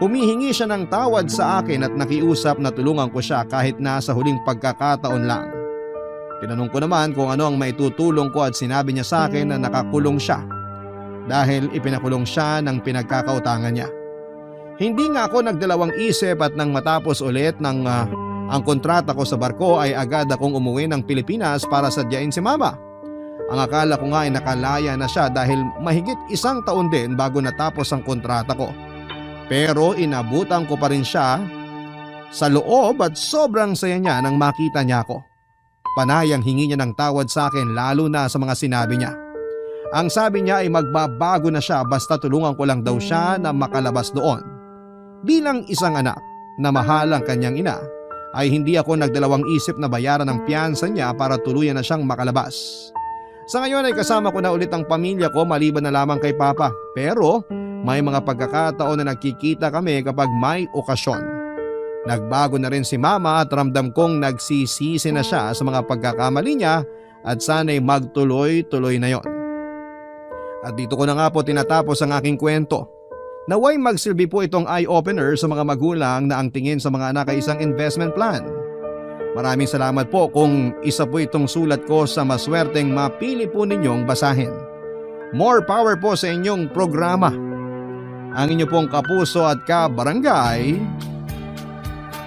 S1: Humihingi siya ng tawad sa akin at nakiusap na tulungan ko siya kahit na sa huling pagkakataon lang. Tinanong ko naman kung ano ang maitutulong ko at sinabi niya sa akin na nakakulong siya dahil ipinakulong siya ng pinagkakautangan niya. Hindi nga ako nagdalawang isip at nang matapos ulit ng ang kontrata ko sa barko ay agad akong umuwi ng Pilipinas para sadyain si Mama. Ang akala ko nga ay nakalaya na siya dahil mahigit 1 taon din bago natapos ang kontrata ko. Pero inabutan ko pa rin siya sa loob at sobrang saya niya nang makita niya ako. Panayang hingi niya ng tawad sa akin lalo na sa mga sinabi niya. Ang sabi niya ay magbabago na siya basta tulungan ko lang daw siya na makalabas doon. Bilang isang anak na mahal ang kanyang ina ay hindi ako nagdalawang isip na bayaran ang piyansa niya para tuluyan na siyang makalabas. Sa ngayon ay kasama ko na ulit ang pamilya ko maliban na lamang kay Papa pero may mga pagkakataon na nagkikita kami kapag may okasyon. Nagbago na rin si Mama at ramdam kong nagsisisi na siya sa mga pagkakamali niya at sana'y magtuloy-tuloy na yon. At dito ko na nga po tinatapos ang aking kwento. Naway magsilbi po itong eye-opener sa mga magulang na ang tingin sa mga anak ay isang investment plan. Maraming salamat po kung isa po itong sulat ko sa maswerteng mapili po ninyong basahin. More power po sa inyong programa. ang inyo pong kapuso at kabarangay,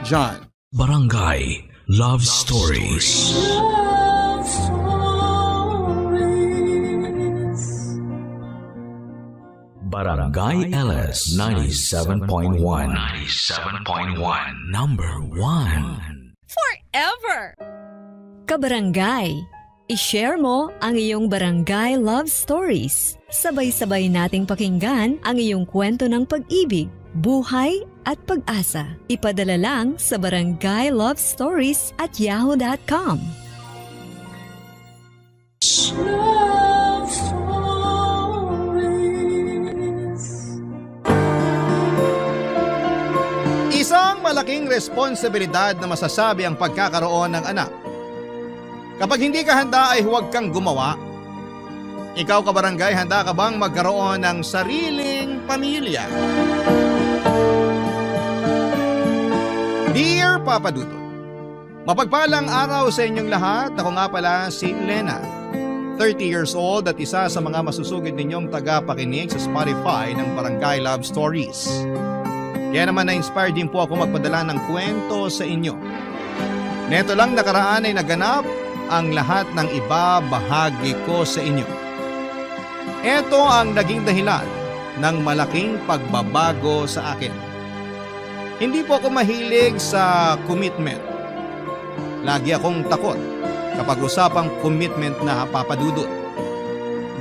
S1: John.
S5: Barangay Love Stories. Barangay LS 97.1. 97.1. Number 1.
S7: Forever! Kabarangay, i-share mo ang iyong barangay love stories. Sabay-sabay nating pakinggan ang iyong kwento ng pag-ibig, buhay at pag-asa. Ipadala lang sa barangaylovestories@yahoo.com.
S1: Isang malaking responsibilidad na masasabi ang pagkakaroon ng anak. Kapag hindi ka handa ay huwag kang gumawa. Ikaw kabarangay, handa ka bang magkaroon ng sariling pamilya? Dear Papa Dudut, mapagpalang araw sa inyong lahat. Ako nga pala si Lena, 30 years old at isa sa mga masusugid ninyong tagapakinig sa Spotify ng Barangay Love Stories. Kaya naman na-inspire din po ako magpadala ng kwento sa inyo. Neto lang nakaraan ay naganap ang lahat ng ibabahagi ko sa inyo. Ito ang naging dahilan ng malaking pagbabago sa akin. Hindi po ako mahilig sa commitment. Lagi akong takot kapag usapang commitment na papadudot.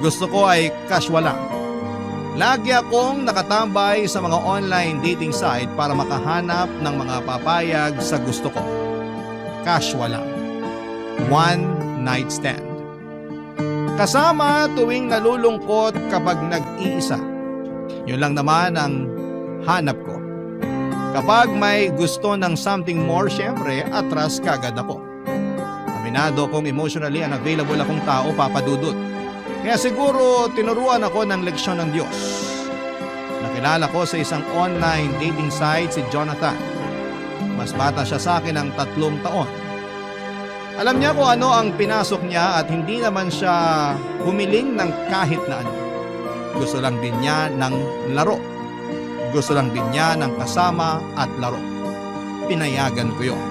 S1: Gusto ko ay casual lang. Lagi akong nakatambay sa mga online dating site para makahanap ng mga papayag sa gusto ko. Casual lang. One night stand. Kasama tuwing nalulungkot kapag nag-iisa. Yun lang naman ang hanap ko. Kapag may gusto ng something more, syempre, atras kagad ako. Aminado kong emotionally unavailable akong tao, papadudot. Kaya siguro tinuruan ako ng leksyon ng Diyos. Nakilala ko sa isang online dating site si Jonathan. Mas bata siya sa akin ng 3 taon. Alam niya kung ano ang pinasok niya at hindi naman siya humiling ng kahit na ano. Gusto lang din niya ng laro. Gusto lang din niya ng kasama at laro. Pinayagan ko yun.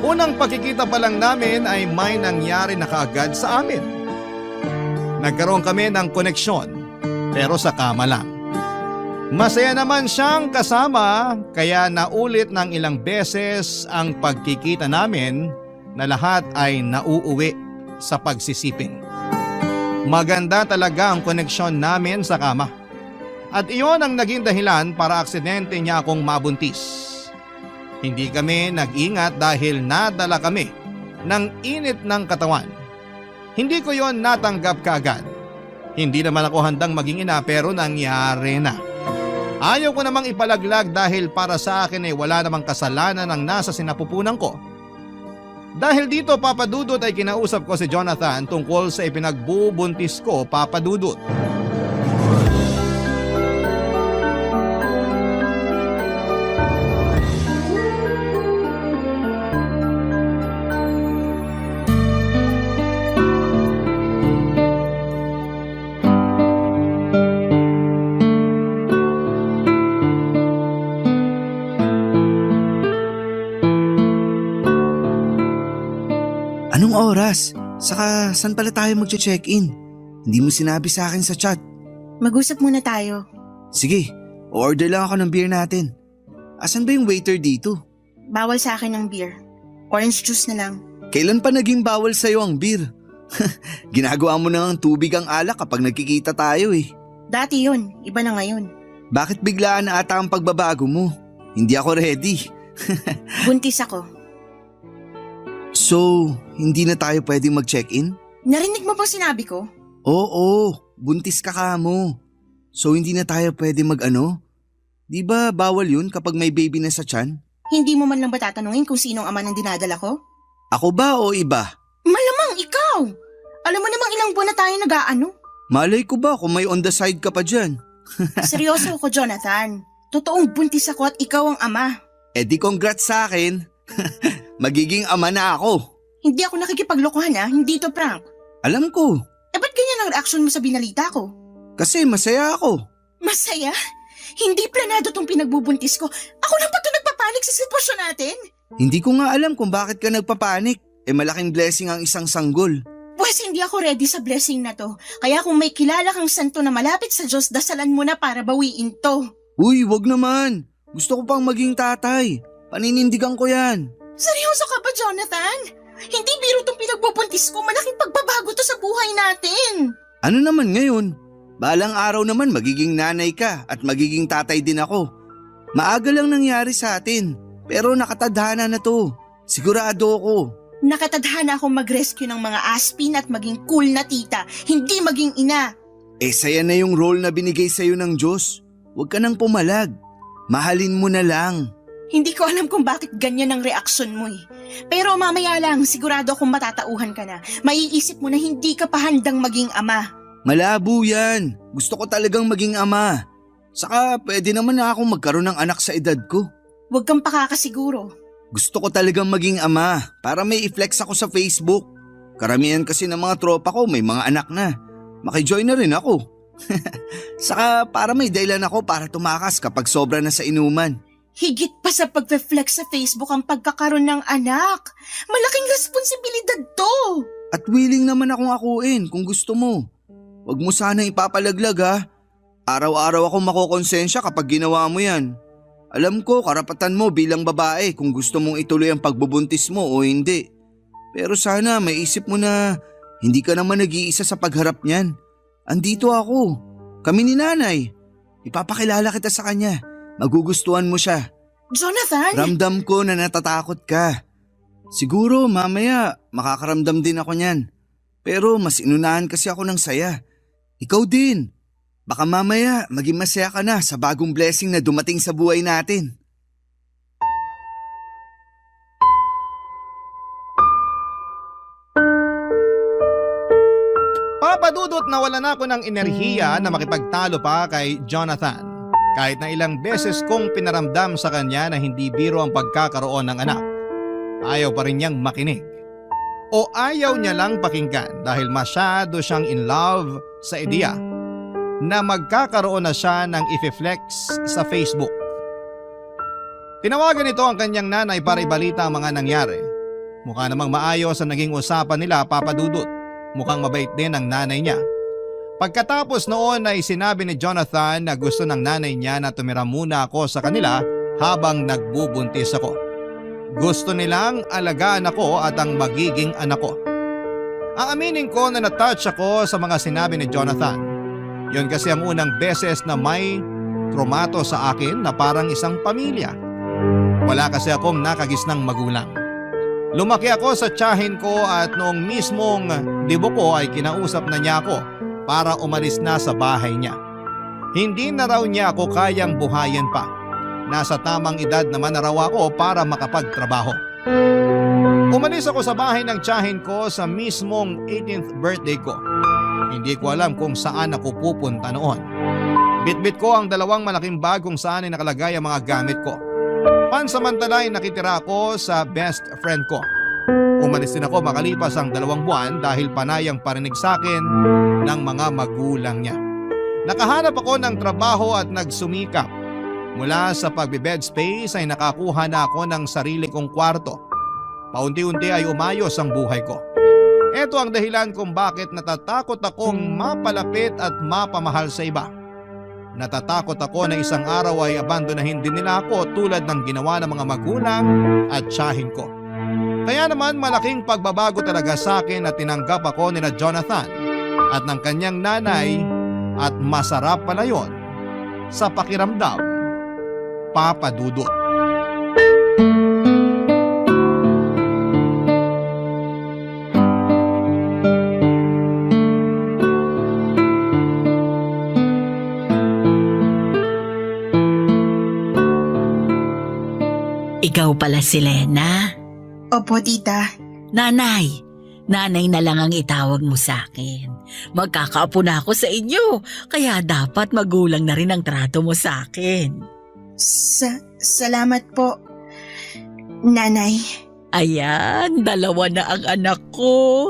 S1: Unang pagkikita pa lang namin ay may nangyari na kaagad sa amin. Nagkaroon kami ng koneksyon pero sa kama lang. Masaya naman siyang kasama kaya naulit ng ilang beses ang pagkikita namin na lahat ay nauuwi sa pagsisiping. Maganda talaga ang koneksyon namin sa kama. At iyon ang naging dahilan para aksidente niya akong mabuntis. Hindi kami nag-ingat dahil nadala kami ng init ng katawan. Hindi ko yon natanggap kaagad. Hindi naman ako handang maging ina pero nangyari na. Ayaw ko namang ipalaglag dahil para sa akin ay wala namang kasalanan ang nasa sinapupunan ko. Dahil dito papadudot ay kinausap ko si Jonathan tungkol sa ipinagbubuntis ko, papadudot.
S8: Anong oras? Saka saan pala tayo magche-check-in? Hindi mo sinabi sa akin sa chat.
S9: Mag-usap muna tayo.
S8: Sige, order lang ako ng beer natin. Asan ba yung waiter dito?
S9: Bawal sa akin ng beer. Orange juice na lang.
S8: Kailan pa naging bawal sa'yo ang beer? Ginagawa mo na ng tubig ang alak kapag nagkikita tayo eh.
S9: Dati yun, iba na ngayon.
S8: Bakit biglaan na ata ang pagbabago mo? Hindi ako ready.
S9: Buntis ako.
S8: So, hindi na tayo pwedeng mag-check-in?
S9: Narinig mo ba sinabi ko?
S8: Oo, buntis ka mo. So hindi na tayo pwede mag-ano? Di ba bawal yun kapag may baby na sa tiyan?
S9: Hindi mo man lang ba tatanungin kung sinong ama ng dinadala ko?
S8: Ako ba o iba?
S9: Malamang ikaw! Alam mo namang ilang buwan na tayo nag-aano?
S8: Malay ko ba kung may on the side ka pa dyan?
S9: Seryoso ako, Jonathan. Totoong buntis ako at ikaw ang ama.
S8: Eh di congrats sa akin. Magiging ama na ako.
S9: Hindi ako nakikipaglokohan hindi to prank.
S8: Alam ko.
S9: Eh ba't ganyan ang reaksyon mo sa binalita ko?
S8: Kasi masaya ako.
S9: Masaya? Hindi planado tong pinagbubuntis ko. Ako lang pa ito nagpapanik sa sitwasyon natin.
S8: Hindi ko nga alam kung bakit ka nagpapanik. Malaking blessing ang isang sanggol.
S9: Pues hindi ako ready sa blessing na to. Kaya kung may kilala kang santo na malapit sa Diyos, dasalan mo na para bawiin to.
S8: Uy, wag naman. Gusto ko pang maging tatay. Paninindigan ko yan.
S9: Seryoso ka ba, Jonathan? Hindi biro tong pinagbubuntis ko. Malaking pagbabago to sa buhay natin.
S8: Ano naman ngayon? Balang araw naman magiging nanay ka at magiging tatay din ako. Maaga lang nangyari sa atin. Pero nakatadhana na to. Sigurado ako.
S9: Nakatadhana akong mag-rescue ng mga aspin at maging cool na tita, hindi maging ina.
S8: Saya na yung role na binigay sa'yo ng Diyos. Huwag ka nang pumalag. Mahalin mo na lang.
S9: Hindi ko alam kung bakit ganyan ang reaksyon mo eh. Pero mamaya lang, sigurado akong matatauhan ka na. Maiisip mo na hindi ka pa handang maging ama.
S8: Malabo yan. Gusto ko talagang maging ama. Saka pwede naman na akong magkaroon ng anak sa edad ko.
S9: Huwag kang pakakasiguro.
S8: Gusto ko talagang maging ama para may i-flex ako sa Facebook. Karamihan kasi ng mga tropa ko may mga anak na. Makijoin na rin ako. Saka para may dahilan ako para tumakas kapag sobra na sa inuman.
S9: Higit pa sa pag-flex sa Facebook ang pagkakaroon ng anak. Malaking responsibilidad to.
S8: At willing naman akong akuin kung gusto mo. Huwag mo sanang ipapalaglag ha. Araw-araw ako makokonsensya kapag ginawa mo yan. Alam ko karapatan mo bilang babae kung gusto mong ituloy ang pagbubuntis mo o hindi. Pero sana maisip mo na hindi ka naman nag-iisa sa pagharap niyan. Andito ako. Kami ni nanay. Ipapakilala kita sa kanya. Magugustuhan mo siya.
S9: Jonathan!
S8: Ramdam ko na natatakot ka. Siguro mamaya makakaramdam din ako niyan. Pero mas inunahan kasi ako ng saya. Ikaw din. Baka mamaya maging masaya ka na sa bagong blessing na dumating sa buhay natin.
S1: Papadudot na wala na ako ng enerhiya na makipagtalo pa kay Jonathan. Kahit na ilang beses kong pinaramdam sa kanya na hindi biro ang pagkakaroon ng anak, ayaw pa rin niyang makinig. O ayaw niya lang pakinggan dahil masyado siyang in love sa ideya na magkakaroon na siya ng i-flex sa Facebook. Tinawagan nito ang kanyang nanay para ibalita ang mga nangyari. Mukha namang maayos ang naging usapan nila, Papadudot. Mukhang mabait din ang nanay niya. Pagkatapos noon ay sinabi ni Jonathan na gusto ng nanay niya na tumira muna ako sa kanila habang nagbubuntis ako. Gusto nilang alagaan ako at ang magiging anak ko. Aaminin ko na natouch ako sa mga sinabi ni Jonathan. Yun kasi ang unang beses na may trumato sa akin na parang isang pamilya. Wala kasi akong nakagisnang magulang. Lumaki ako sa tiyahin ko at noong mismong dibo ko ay kinausap na niya ako para umalis na sa bahay niya. Hindi na raw niya ako kayang buhayin pa. Nasa tamang edad naman na raw ako para makapagtrabaho. Umalis ako sa bahay ng tiyahin ko sa mismong 18th birthday ko. Hindi ko alam kung saan ako pupunta noon. Bitbit ko ang dalawang malaking bag kung saan ay nakalagay ang mga gamit ko. Pansamantala ay nakitira ako sa best friend ko. Umalis din ako makalipas ang 2 buwan dahil panayang parinig sa akin ng mga magulang niya. Nakahanap ako ng trabaho at nagsumikap. Mula sa pagbe-bed space ay nakakuha na ako ng sarili kong kwarto. Paunti-unti ay umayos ang buhay ko. Ito ang dahilan kung bakit natatakot akong mapalapit at mapamahal sa iba. Natatakot ako na isang araw ay abandonahin din nila ako tulad ng ginawa ng mga magulang at tiyahin ko. Kaya naman malaking pagbabago talaga sa akin na tinanggap ako nila Jonathan at ng kanyang nanay at masarap pala yun sa pakiramdam, Papadudot.
S3: Ikaw pala si Lena?
S9: Opo, tita.
S3: Nanay na lang ang itawag mo sa akin. Magkakaapo na ako sa inyo, kaya dapat magulang na rin ang trato mo sa akin.
S9: Salamat po, nanay.
S3: Ayan, 2 na ang anak ko.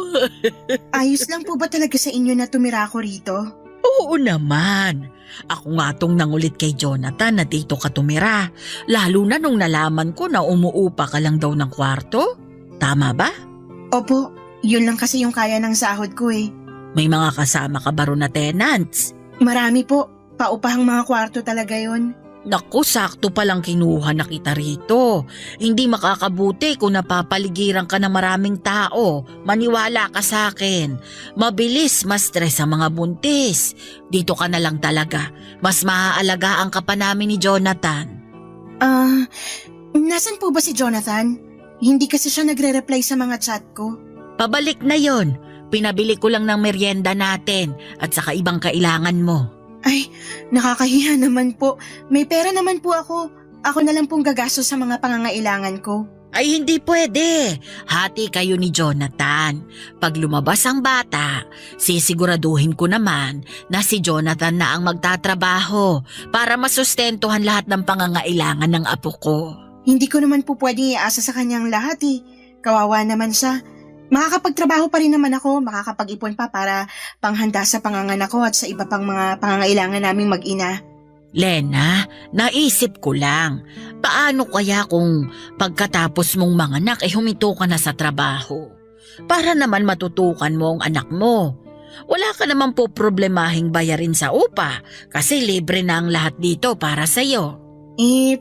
S9: Ayos lang po ba talaga sa inyo na tumira ako rito?
S3: Oo naman. Ako nga tong nangulit kay Jonathan na dito ka tumira. Lalo na nung nalaman ko na umuupa ka lang daw ng kwarto. Tama ba?
S9: Opo, yun lang kasi yung kaya ng sahod ko eh.
S3: May mga kasama ka ba ron na tenants?
S9: Marami po, paupahang mga kwarto talaga yun.
S3: Naku, sakto palang kinuha na kita rito. Hindi makakabuti kung napapaligiran ka ng maraming tao. Maniwala ka sa akin. Mabilis, mas stress ang mga buntis. Dito ka na lang talaga. Mas maaalagaan ka pa namin ni Jonathan.
S9: Nasan po ba si Jonathan? Hindi kasi siya nagre-reply sa mga chat ko.
S3: Pabalik na yon. Pinabili ko lang ng merienda natin at saka ibang kailangan mo.
S9: Ay, nakakahiya naman po. May pera naman po ako. Ako na lang pong gagastos sa mga pangangailangan ko.
S3: Ay hindi pwede. Hati kayo ni Jonathan. Pag lumabas ang bata, sisiguraduhin ko naman na si Jonathan na ang magtatrabaho para masustentuhan lahat ng pangangailangan ng apo ko.
S9: Hindi ko naman po pwedeng iasa sa kanyang lahat eh. Kawawa naman siya. Makakapagtrabaho pa rin naman ako, makakapag-ipon pa para panghanda sa panganganak ko at sa iba pang mga pangangailangan naming mag-ina.
S3: Lena, naisip ko lang, paano kaya kung pagkatapos mong manganak ay huminto ka na sa trabaho? Para naman matutukan mo ang anak mo. Wala ka naman po problemahing bayarin sa upa kasi libre na ang lahat dito para sa'yo.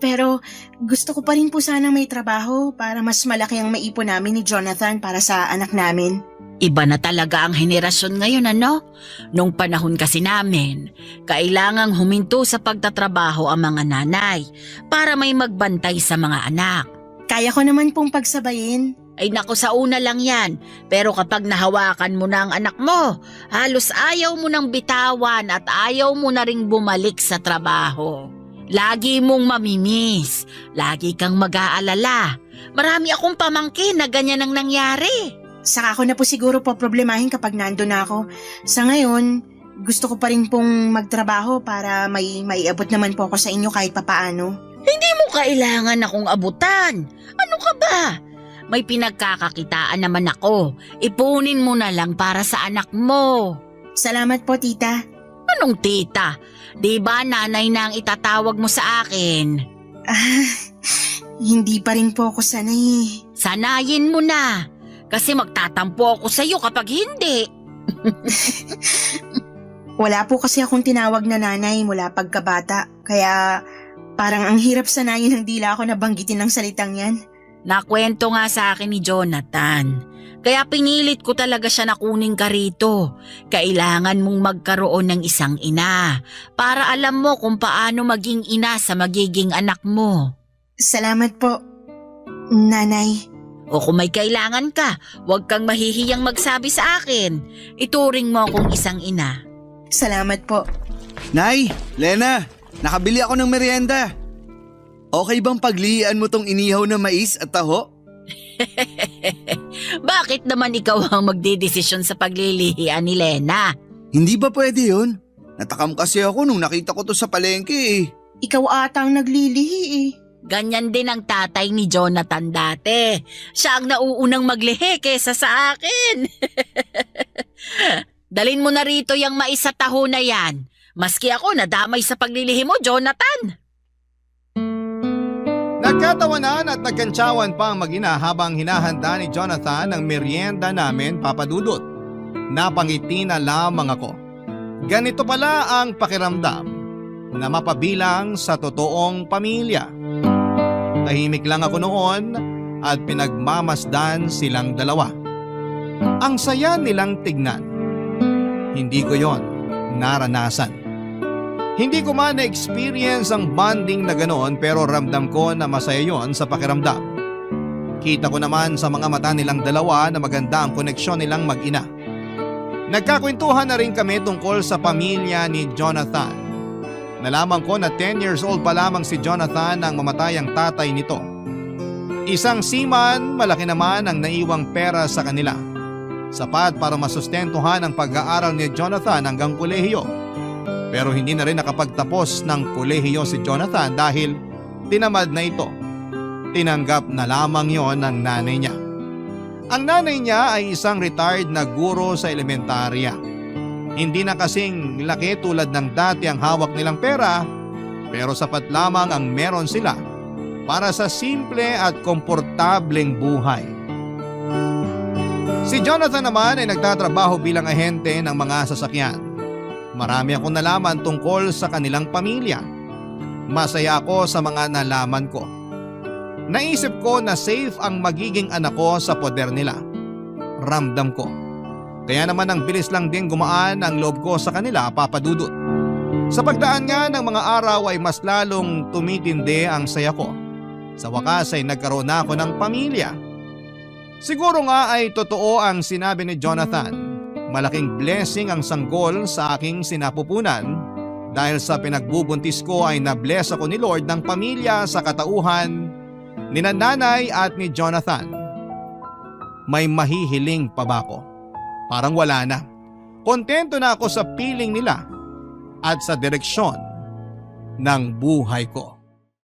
S9: Pero gusto ko pa rin po sanang may trabaho para mas malaki ang maipon namin ni Jonathan para sa anak namin.
S3: Iba na talaga ang henerasyon ngayon, ano? Nung panahon kasi namin, kailangang huminto sa pagtatrabaho ang mga nanay para may magbantay sa mga anak.
S9: Kaya ko naman pong pagsabayin.
S3: Ay naku, sa una lang yan. Pero kapag nahawakan mo na ang anak mo, halos ayaw mo nang bitawan at ayaw mo na ring bumalik sa trabaho. Lagi mong mamimiss, lagi kang mag-aalala. Marami akong pamangkin na ganyan ang nangyari.
S9: Saka ako na po siguro po problemahin kapag nando na ako. Sa ngayon, gusto ko pa rin pong magtrabaho para maiabot naman po ako sa inyo kahit papaano.
S3: Hindi mo kailangan akong abutan. Ano ka ba? May pinagkakakitaan naman ako. Ipunin mo na lang para sa anak mo.
S9: Salamat po, tita.
S3: Anong tita? Di ba nanay na ang itatawag mo sa akin?
S9: Hindi pa rin po ako sanay.
S3: Sanayin mo na. Kasi magtatampo ako sa'yo kapag hindi.
S9: Wala po kasi akong tinawag na nanay mula pagkabata. Kaya parang ang hirap sanayin ng dila ako na banggitin ng salitang yan.
S3: Nakwento nga sa akin ni Jonathan. Kaya pinilit ko talaga siya na kunin ka rito. Kailangan mong magkaroon ng isang ina para alam mo kung paano maging ina sa magiging anak mo.
S9: Salamat po, nanay.
S3: O kung may kailangan ka, huwag kang mahihiyang magsabi sa akin. Ituring mo akong isang ina.
S9: Salamat po.
S8: Nay, Lena, nakabili ako ng merienda. Okay bang paglihian mo tong inihaw na mais at taho?
S3: Bakit naman ikaw ang magdedesisyon sa paglilihian ni Lena?
S8: Hindi ba pwede yun? Natakam kasi ako nung nakita ko to sa palengke eh.
S9: Ikaw ata ang naglilihi eh.
S3: Ganyan din ang tatay ni Jonathan dati. Siya ang nauunang maglihi kesa sa akin. Dalin mo na rito yung mais sa taho na yan. Maski ako nadamay sa paglilihi mo, Jonathan.
S1: Nagkatawanan at nagkantsawan pa ang mag-ina habang hinahanda ni Jonathan ang merienda namin, Papa Dudut. Napangiti na lamang ako. Ganito pala ang pakiramdam na mapabilang sa totoong pamilya. Tahimik lang ako noon at pinagmamasdan silang dalawa. Ang saya nilang tignan. Hindi ko yon naranasan. Hindi ko man na-experience ang bonding na ganoon pero ramdam ko na masaya yon sa pakiramdam. Kita ko naman sa mga mata nilang dalawa na maganda ang koneksyon nilang mag-ina. Nagkakwentuhan na rin kami tungkol sa pamilya ni Jonathan. Nalaman ko na 10 years old pa lamang si Jonathan nang mamatay ang tatay nito. Isang seaman, malaki naman ang naiwang pera sa kanila. Sapat para masustentuhan ang pag-aaral ni Jonathan hanggang kolehiyo. Pero hindi na rin nakapagtapos ng kolehiyo si Jonathan dahil tinamad na ito. Tinanggap na lamang yon ng nanay niya. Ang nanay niya ay isang retired na guro sa elementarya. Hindi na kasing laki tulad ng dati ang hawak nilang pera, pero sapat lamang ang meron sila para sa simple at komportableng buhay. Si Jonathan naman ay nagtatrabaho bilang ahente ng mga sasakyan. Marami akong nalaman tungkol sa kanilang pamilya. Masaya ako sa mga nalaman ko. Naisip ko na safe ang magiging anak ko sa poder nila. Ramdam ko. Kaya naman ang bilis lang din gumaan ang loob ko sa kanila, Papa Dudut. Sa pagdaan nga ng mga araw ay mas lalong tumitindi ang saya ko. Sa wakas ay nagkaroon na ako ng pamilya. Siguro nga ay totoo ang sinabi ni Jonathan. Malaking blessing ang sanggol sa aking sinapupunan dahil sa pinagbubuntis ko ay na-bless ako ni Lord ng pamilya sa katauhan ni nanay at ni Jonathan. May mahihiling pa ba ako? Parang wala na. Kontento na ako sa piling nila at sa direksyon ng buhay ko.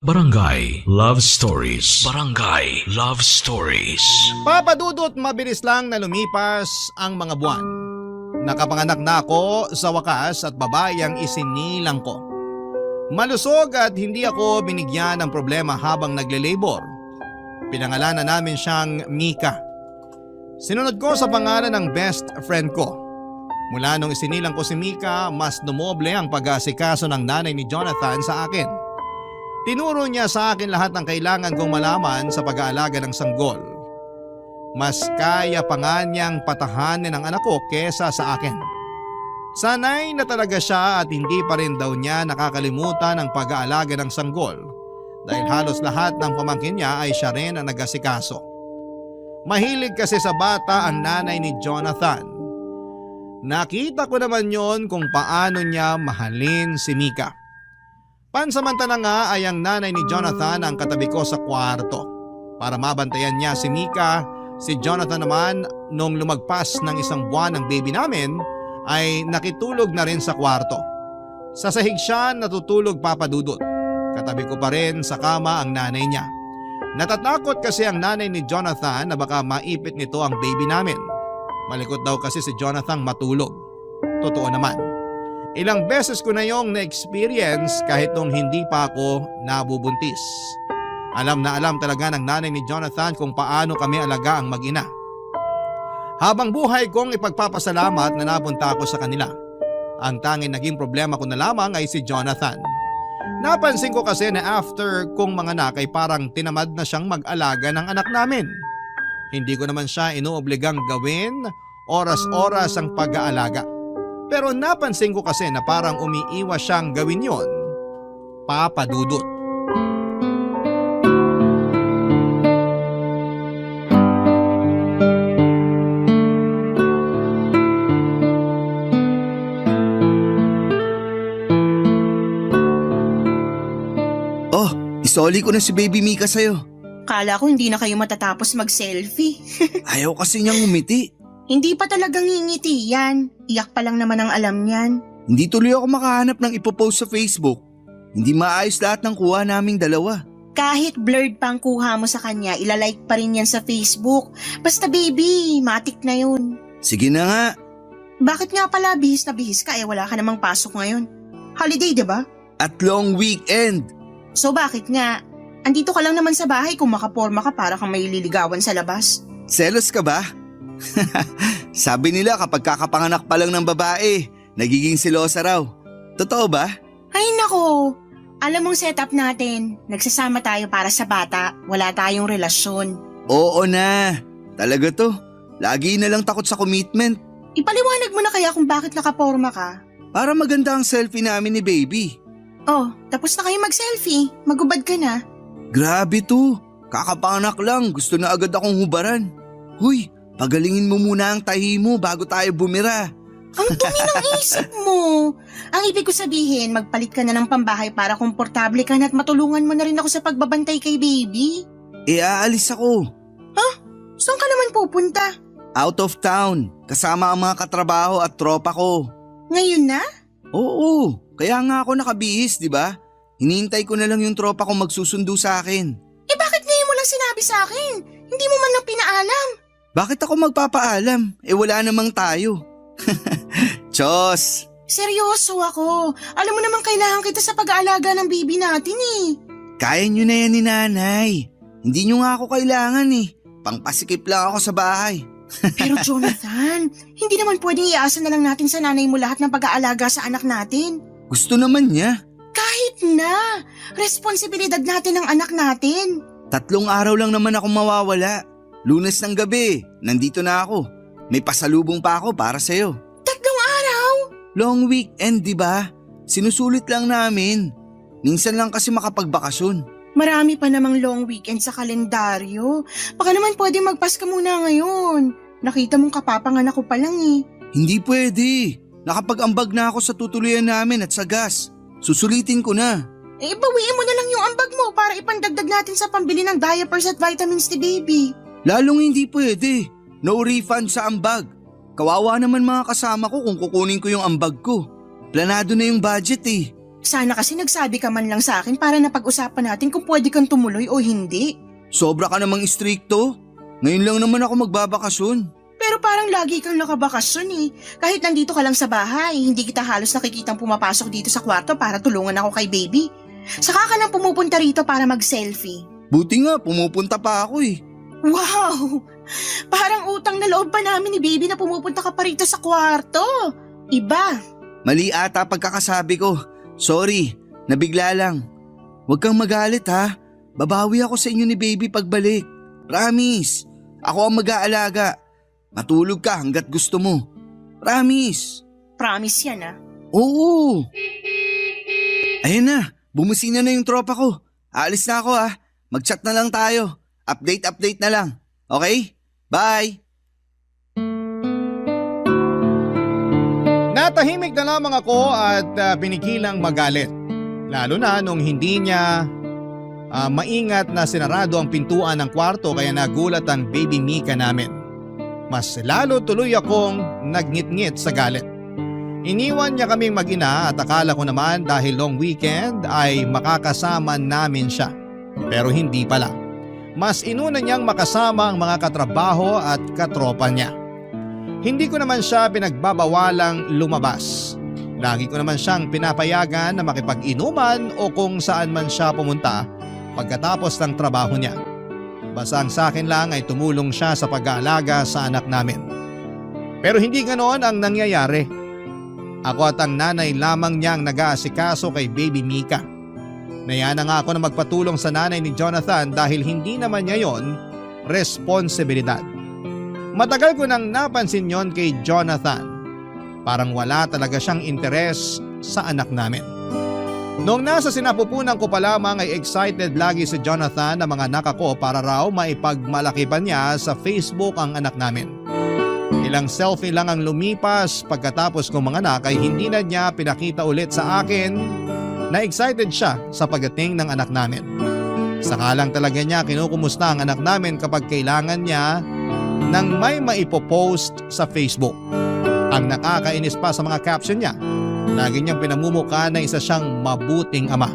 S5: Barangay Love Stories. Barangay Love Stories.
S1: Papa Dudut, mabilis lang na lumipas ang mga buwan. Nakapanganak na ako sa wakas at babae ang isinilang ko. Malusog at hindi ako binigyan ng problema habang nagle-labor. Pinangalanan namin siyang Mika. Sinunod ko sa pangalan ng best friend ko. Mula nung isinilang ko si Mika, mas dumoble ang pag-aasikaso ng nanay ni Jonathan sa akin. Tinuro niya sa akin lahat ng kailangan kong malaman sa pag-aalaga ng sanggol. Mas kaya pa nga niyang patahanin ang anak ko kesa sa akin. Sanay na talaga siya at hindi pa rin daw niya nakakalimutan ang pag-aalaga ng sanggol dahil halos lahat ng pamangkin niya ay siya rin ang nag-asikaso. Mahilig kasi sa bata ang nanay ni Jonathan. Nakita ko naman yon kung paano niya mahalin si Mika. Pansamantala nga ay ang nanay ni Jonathan ang katabi ko sa kwarto. Para mabantayan niya si Mika, si Jonathan naman nung lumagpas ng 1 buwan ng baby namin ay nakitulog na rin sa kwarto. Sa sahig siya natutulog, Papa Dudut. Katabi ko pa rin sa kama ang nanay niya. Natatakot kasi ang nanay ni Jonathan na baka maipit nito ang baby namin. Malikot daw kasi si Jonathan matulog. Totoo naman. Ilang beses ko na yung na-experience kahit nung hindi pa ako nabubuntis. Alam na alam talaga ng nanay ni Jonathan kung paano kami alaga ang mag-ina. Habang buhay kong ipagpapasalamat na napunta ako sa kanila. Ang tanging naging problema ko na lamang ay si Jonathan. Napansin ko kasi na after kong manganak ay parang tinamad na siyang mag-alaga ng anak namin. Hindi ko naman siya inuobligang gawin oras-oras ang pag-aalaga. Pero napansin ko kasi na parang umiiwas siyang gawin yon, Papa Dudut.
S8: Oh, isoli ko na si Baby Mika sa'yo.
S9: Kala ko hindi na kayo matatapos mag-selfie.
S8: Ayaw kasi niyang umiti.
S9: Hindi pa talagang ngingiti yan. Iyak pa lang naman ang alam niyan.
S8: Hindi tuloy ako makahanap ng ipopost sa Facebook. Hindi maayos lahat ng kuha naming dalawa.
S9: Kahit blurred pa ang kuha mo sa kanya, ilalike pa rin yan sa Facebook. Basta baby, matik na yun.
S8: Sige na nga.
S9: Bakit nga pala bihis na bihis ka wala ka namang pasok ngayon? Holiday, diba?
S8: At long weekend.
S9: So bakit nga? Andito ka lang naman sa bahay kung makaporma ka para kang may liligawan sa labas.
S8: Selos ka ba? Sabi nila kapag kakapanganak pa lang ng babae, nagiging silosa raw. Totoo ba?
S9: Ay nako, alam mong setup natin. Nagsasama tayo para sa bata, wala tayong relasyon.
S8: Oo na, talaga to. Lagi na lang takot sa commitment.
S9: Ipaliwanag mo na kaya kung bakit nakaporma ka.
S8: Para maganda ang selfie namin ni Baby.
S9: Oh, tapos na kayo mag-selfie, magubad ka na.
S8: Grabe to, kakapanganak lang, gusto na agad akong hubaran. Huy, pagalingin mo muna ang tahi mo bago tayo bumira.
S9: Ang dumi ng isip mo. Ang ibig ko sabihin, magpalit ka na ng pambahay para komportable ka na at matulungan mo na rin ako sa pagbabantay kay baby.
S8: Aalis ako.
S9: Saan ka naman pupunta?
S8: Out of town, kasama ang mga katrabaho at tropa ko.
S9: Ngayon na?
S8: Oo, kaya nga ako nakabihis, di ba? Hinihintay ko na lang yung tropa kong magsusundo sa akin.
S9: Bakit ngayon mo lang sinabi sa akin? Hindi mo man lang pinaalam.
S8: Bakit ako magpapaalam? Wala namang tayo. Diyos!
S9: Seryoso ako. Alam mo naman kailangan kita sa pag-aalaga ng baby natin eh.
S8: Kaya nyo na yan ni nanay. Hindi nyo nga ako kailangan eh. Pangpasikip lang ako sa bahay.
S9: Pero Jonathan, hindi naman pwedeng iasa na lang natin sa nanay mo lahat ng pag-aalaga sa anak natin.
S8: Gusto naman niya.
S9: Kahit na, responsibilidad natin ng anak natin.
S8: 3 araw lang naman ako mawawala. Lunes ng gabi, nandito na ako. May pasalubong pa ako para sa'yo.
S9: 3 araw?
S8: Long weekend, di ba? Sinusulit lang namin. Minsan lang kasi makapagbakasyon.
S9: Marami pa namang long weekend sa kalendaryo. Baka naman pwede magpaska muna ngayon. Nakita mong kapapanganak ko pa lang eh.
S8: Hindi pwede. Nakapag-ambag na ako sa tutuluyan namin at sa gas. Susulitin ko na.
S9: Bawiin mo na lang yung ambag mo para ipandagdag natin sa pambili ng diapers at vitamins ni baby.
S8: Lalong hindi pwede. No refund sa ambag. Kawawa naman mga kasama ko kung kukunin ko yung ambag ko. Planado na yung budget eh.
S9: Sana kasi nagsabi ka man lang sa akin para napag-usapan natin kung pwede kang tumuloy o hindi.
S8: Sobra ka namang istrikto. Ngayon lang naman ako magbabakasyon.
S9: Pero parang lagi kang nakabakasyon eh. Kahit nandito ka lang sa bahay, hindi kita halos nakikitang pumapasok dito sa kwarto para tulungan ako kay baby. Saka ka lang pumupunta rito para mag-selfie.
S8: Buti nga, pumupunta pa ako eh.
S9: Wow! Parang utang na loob pa namin ni baby na pumupunta ka pa rito sa kwarto. Iba.
S8: Mali ata pagkakasabi ko. Sorry, nabigla lang. Huwag kang magalit ha. Babawi ako sa inyo ni baby pagbalik. Promise. Ako ang mag-aalaga. Matulog ka hanggat gusto mo. Promise.
S9: Promise yan ah.
S8: Oo. Ayun na, bumusina na yung tropa ko. Aalis na ako ha. Mag-chat na lang tayo. Update na lang. Okay? Bye!
S1: Natahimik na lamang ako at pinigilang magalit. Lalo na nung hindi niya maingat na sinarado ang pintuan ng kwarto kaya nagulat ang baby Mika namin. Mas lalo tuloy akong nagngit-ngit sa galit. Iniwan niya kaming mag-ina at akala ko naman dahil long weekend ay makakasama namin siya. Pero hindi pala. Mas inuna niyang makasama ang mga katrabaho at katropa niya. Hindi ko naman siya pinagbabawalang lumabas. Lagi ko naman siyang pinapayagan na makipag-inuman o kung saan man siya pumunta pagkatapos ng trabaho niya. Basta ang sa akin lang ay tumulong siya sa pag-aalaga sa anak namin. Pero hindi ganoon ang nangyayari. Ako at ang nanay lamang niyang nag-aasikaso kay baby Mika. Naya na nga ako na magpatulong sa nanay ni Jonathan dahil hindi naman niya yon responsibilidad. Matagal ko nang napansin yon kay Jonathan. Parang wala talaga siyang interes sa anak namin. Noong nasa sinapupunan ko pa lamang ay excited lagi si Jonathan na mga anak ko para raw maipagmalaki pa niya sa Facebook ang anak namin. Ilang selfie lang ang lumipas pagkatapos kong mga anak ay hindi na niya pinakita ulit sa akin na excited siya sa pagdating ng anak namin. Saka lang talaga niya kinukumusta ang anak namin kapag kailangan niya nang may maipopost sa Facebook. Ang nakakainis pa sa mga caption niya, lagi niyang pinamumukha na isa siyang mabuting ama.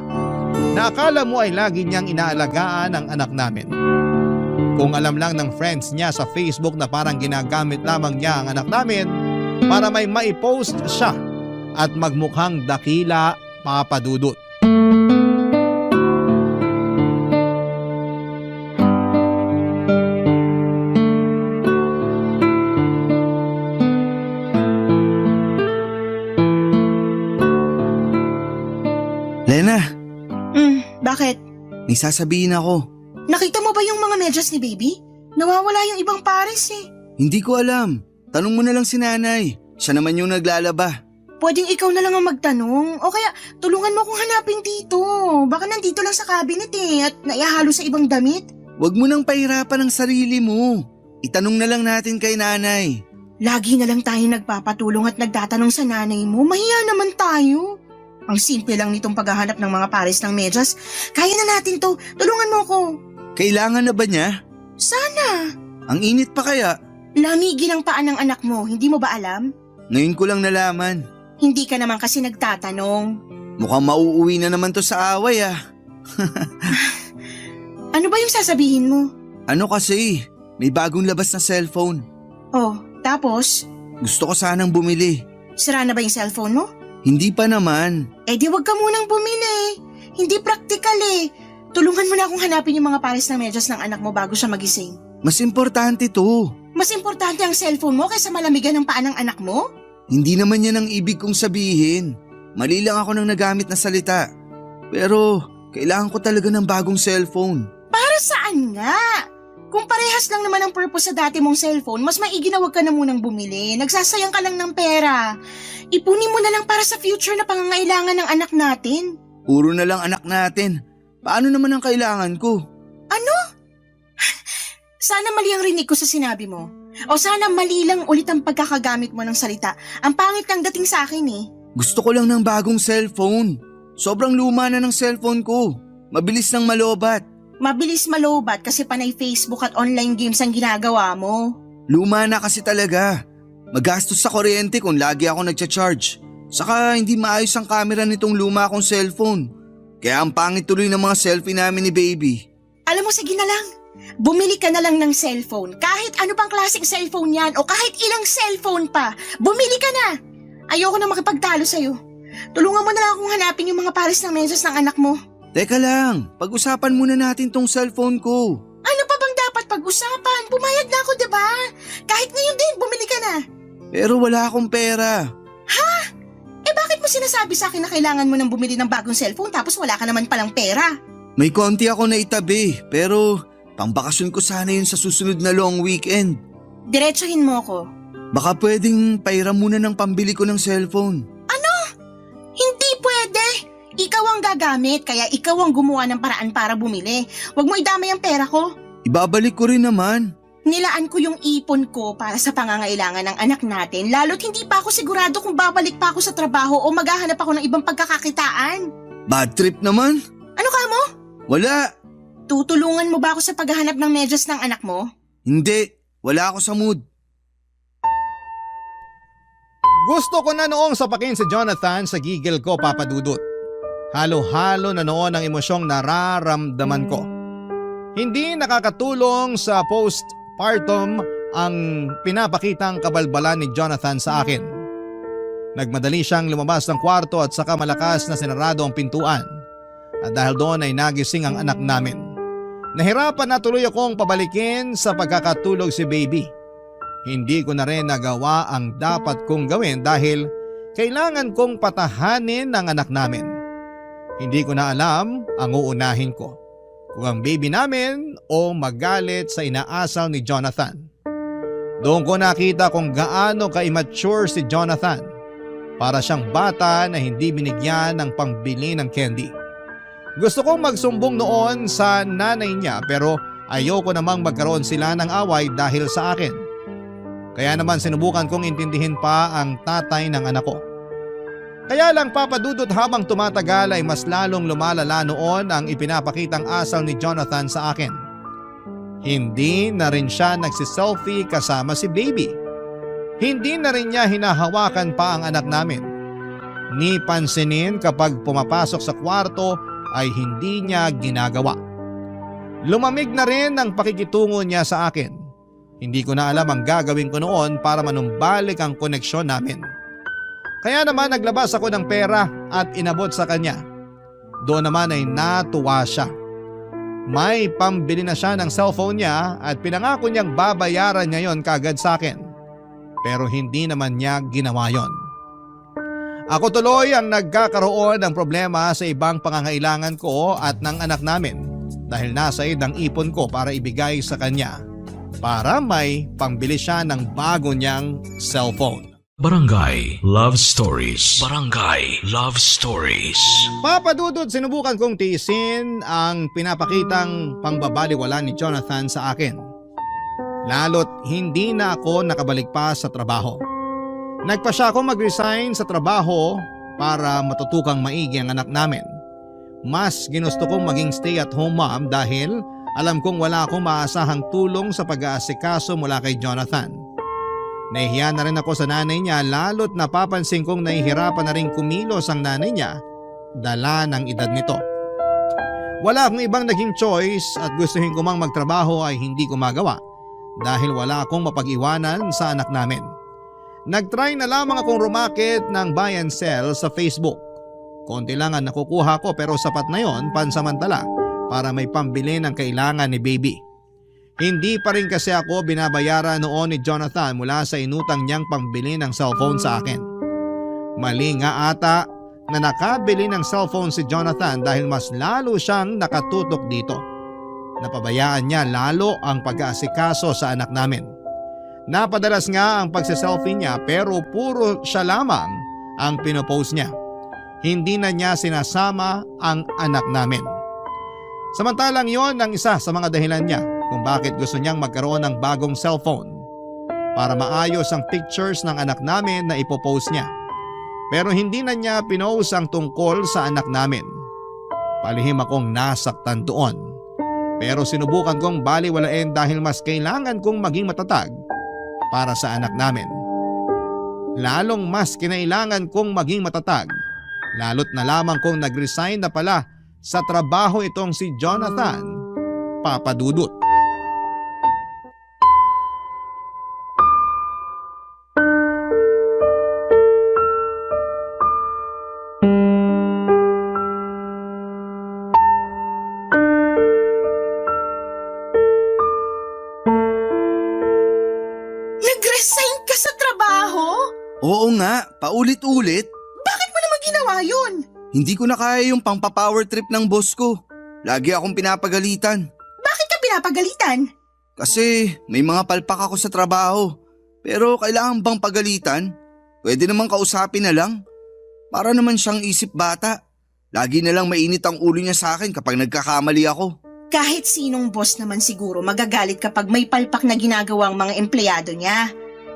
S1: Na akala mo ay lagi niyang inaalagaan ang anak namin. Kung alam lang ng friends niya sa Facebook na parang ginagamit lamang niya ang anak namin para may maipost siya at magmukhang dakila papadudot.
S8: Lena,
S9: Bakit?
S8: may sasabihin ako.
S9: Nakita mo ba yung mga medyas ni baby? Nawawala yung ibang pares eh.
S8: Hindi ko alam. Tanong mo na lang si nanay. Siya naman yung naglalaba.
S9: Pwedeng ikaw na lang ang magtanong o kaya tulungan mo akong hanapin dito. Baka nandito lang sa cabinet eh at naihahalo sa ibang damit.
S8: Huwag mo nang pahirapan ang sarili mo. Itanong na lang natin kay nanay.
S9: Lagi na lang tayo nagpapatulong at nagtatanong sa nanay mo. Mahiya naman tayo. Ang simple lang nitong paghahanap ng mga pares ng medyas. Kaya na natin to. Tulungan mo ako.
S8: Kailangan na ba niya?
S9: Sana.
S8: Ang init pa kaya?
S9: Lamigin ang paan ng anak mo. Hindi mo ba alam?
S8: Ngayon ko lang nalaman.
S9: Hindi ka naman kasi nagtatanong.
S8: Mukhang mauuwi na naman to sa away ah.
S9: Ano ba yung sasabihin mo?
S8: Ano kasi? May bagong labas na cellphone.
S9: Oh, tapos?
S8: Gusto ko sanang bumili.
S9: Sira na ba yung cellphone mo?
S8: Hindi pa naman.
S9: Eh di wag ka munang bumili. Hindi practical eh. Tulungan mo na akong hanapin yung mga pares ng medyas ng anak mo bago siya magising.
S8: Mas importante to.
S9: Mas importante ang cellphone mo kaysa malamigan ng paa ng anak mo?
S8: Hindi naman yan ang ibig kong sabihin. Mali lang ako ng nagamit na salita. Pero kailangan ko talaga ng bagong cellphone.
S9: Para saan nga? Kung parehas lang naman ang purpose sa dati mong cellphone, mas maigi na wag ka na munang bumili. Nagsasayang ka lang ng pera. Ipunin mo na lang para sa future na pangangailangan ng anak natin.
S8: Puro na lang anak natin. Paano naman ang kailangan ko?
S9: Ano? Sana mali ang rinig ko sa sinabi mo. O sana mali lang ulit ang pagkakagamit mo ng salita. Ang pangit kang dating sa akin eh.
S8: Gusto ko lang ng bagong cellphone. Sobrang luma na ng cellphone ko. Mabilis nang malobat.
S9: Mabilis malobat kasi panay Facebook at online games ang ginagawa mo.
S8: Luma na kasi talaga. Magastos sa kuryente kung lagi ako nagcha-charge. Saka hindi maayos ang camera nitong luma kong cellphone. Kaya ang pangit tuloy ng mga selfie namin ni baby.
S9: Alam mo, sige na lang. Bumili ka na lang ng cellphone. Kahit ano pang klaseng cellphone yan o kahit ilang cellphone pa. Bumili ka na. Ayoko na makipagtalo sa'yo. Tulungan mo na lang akong hanapin yung mga pares ng medyas ng anak mo.
S8: Teka lang, pag-usapan muna natin tong cellphone ko.
S9: Ano pa bang dapat pag-usapan? Pumayag na ako, diba? Kahit ngayon din, bumili ka na.
S8: Pero wala akong pera.
S9: Eh bakit mo sinasabi sa akin na kailangan mo nang bumili ng bagong cellphone tapos wala ka naman palang pera?
S8: May konti ako na itabi, pero pangbakasyon ko sana yun sa susunod na long weekend.
S9: Diretsuhin mo ako.
S8: Baka pwedeng pairam muna ng pambili ko ng cellphone.
S9: Hindi pwede. Ikaw ang gagamit, kaya ikaw ang gumawa ng paraan para bumili. Huwag mo idamay ang pera ko.
S8: Ibabalik ko rin naman.
S9: Nilaan ko yung ipon ko para sa pangangailangan ng anak natin, lalo't hindi pa ako sigurado kung babalik pa ako sa trabaho o maghahanap ako ng ibang pagkakakitaan.
S8: Bad trip naman.
S9: Ano ka mo?
S8: Wala.
S9: Tutulungan mo ba ako sa paghahanap ng medyas ng anak mo?
S8: Hindi. Wala ako sa mood.
S1: Gusto ko na noong sapakin si Jonathan sa gigil ko, Papa Dudut. Halo-halo na noon ang emosyong nararamdaman ko. Hindi nakakatulong sa postpartum ang pinapakitang kabalbalan ni Jonathan sa akin. Nagmadali siyang lumabas ng kwarto at saka malakas na sinarado ang pintuan. At dahil doon ay nagising ang anak namin. Nahirapan na tuloy akong pabalikin sa pagkakatulog si baby. Hindi ko na rin nagawa ang dapat kong gawin dahil kailangan kong patahanin ang anak namin. Hindi ko na alam ang uunahin ko. Kung ang baby namin o magalit sa inaasal ni Jonathan. Doon ko nakita kung gaano ka-immature si Jonathan. Para siyang bata na hindi binigyan ng pangbili ng candy. Gusto kong magsumbong noon sa nanay niya pero ayoko namang magkaroon sila ng away dahil sa akin. Kaya naman sinubukan kong intindihin pa ang tatay ng anak ko. Kaya lang Papa Dudut, habang tumatagal ay mas lalong lumalala noon ang ipinapakitang asal ni Jonathan sa akin. Hindi na rin siya nagsiselfie kasama si baby. Hindi na rin niya hinahawakan pa ang anak namin. Ni pansinin kapag pumapasok sa kwarto ay hindi niya ginagawa. Lumamig na rin ang pakikitungo niya sa akin. Hindi ko na alam ang gagawin ko noon para manumbalik ang koneksyon namin. Kaya naman naglabas ako ng pera at inabot sa kanya. Doon naman ay natuwa siya. May pambili na siya ng cellphone niya at pinangako niyang babayaran niya yon kaagad sa akin. Pero hindi naman niya ginawa yon. Ako tuloy ang nagkakaroon ng problema sa ibang pangangailangan ko at ng anak namin dahil nasa idang ipon ko para ibigay sa kanya para may pangbili siya ng bago niyang cellphone.
S5: Barangay Love Stories. Barangay Love Stories.
S1: Papa Dudut, sinubukan kong tiisin ang pinapakitang pangbabaliwala ni Jonathan sa akin. Lalo't hindi na ako nakabalik pa sa trabaho. Nagpa siya akong mag-resign sa trabaho para matutukang maigi ang anak namin. Mas ginusto kong maging stay-at-home mom dahil alam kong wala akong maasahang tulong sa pag-aasikaso mula kay Jonathan. Nahihiya na rin ako sa nanay niya lalo't napapansin kong nahihirapan na rin kumilos ang nanay niya dala ng edad nito. Wala akong ibang naging choice at gustuhin ko mang magtrabaho ay hindi ko magawa dahil wala akong mapag-iwanan sa anak namin. Nagtry na lamang akong rumakit ng buy and sell sa Facebook. Konti lang ang nakukuha ko pero sapat na yon pansamantala para may pambili ng kailangan ni baby. Hindi pa rin kasi ako binabayaran noon ni Jonathan mula sa inutang niyang pambili ng cellphone sa akin. Mali nga ata na nakabili ng cellphone si Jonathan dahil mas lalo siyang nakatutok dito. Napabayaan niya lalo ang pag-aasikaso sa anak namin. Napadalas nga ang pagsiselfie niya pero puro siya lamang ang pinopost niya. Hindi na niya sinasama ang anak namin. Samantalang yon ang isa sa mga dahilan niya kung bakit gusto niyang magkaroon ng bagong cellphone para maayos ang pictures ng anak namin na ipopost niya. Pero hindi na niya pinost ang tungkol sa anak namin. Palihim akong nasaktan doon. Pero sinubukan kong baliwalain dahil mas kailangan kong maging matatag para sa anak namin. Lalong mas kinailangan kong maging matatag, lalo't na lamang kong nag-resign na pala sa trabaho itong si Jonathan Papadudut.
S9: Nag-resign ka sa trabaho?
S8: Oo nga, paulit-ulit.
S9: Bakit mo naman ginawa yun?
S8: Hindi ko na kaya yung pangpa-power trip ng boss ko. Lagi akong pinapagalitan.
S9: Bakit ka pinapagalitan?
S8: Kasi may mga palpak ako sa trabaho. Pero kailangan bang pagalitan? Pwede namang kausapin na lang. Para naman siyang isip bata. Lagi na lang mainit ang ulo niya sa akin kapag nagkakamali ako.
S9: Kahit sinong boss naman siguro magagalit kapag may palpak na ginagawang mga empleyado niya.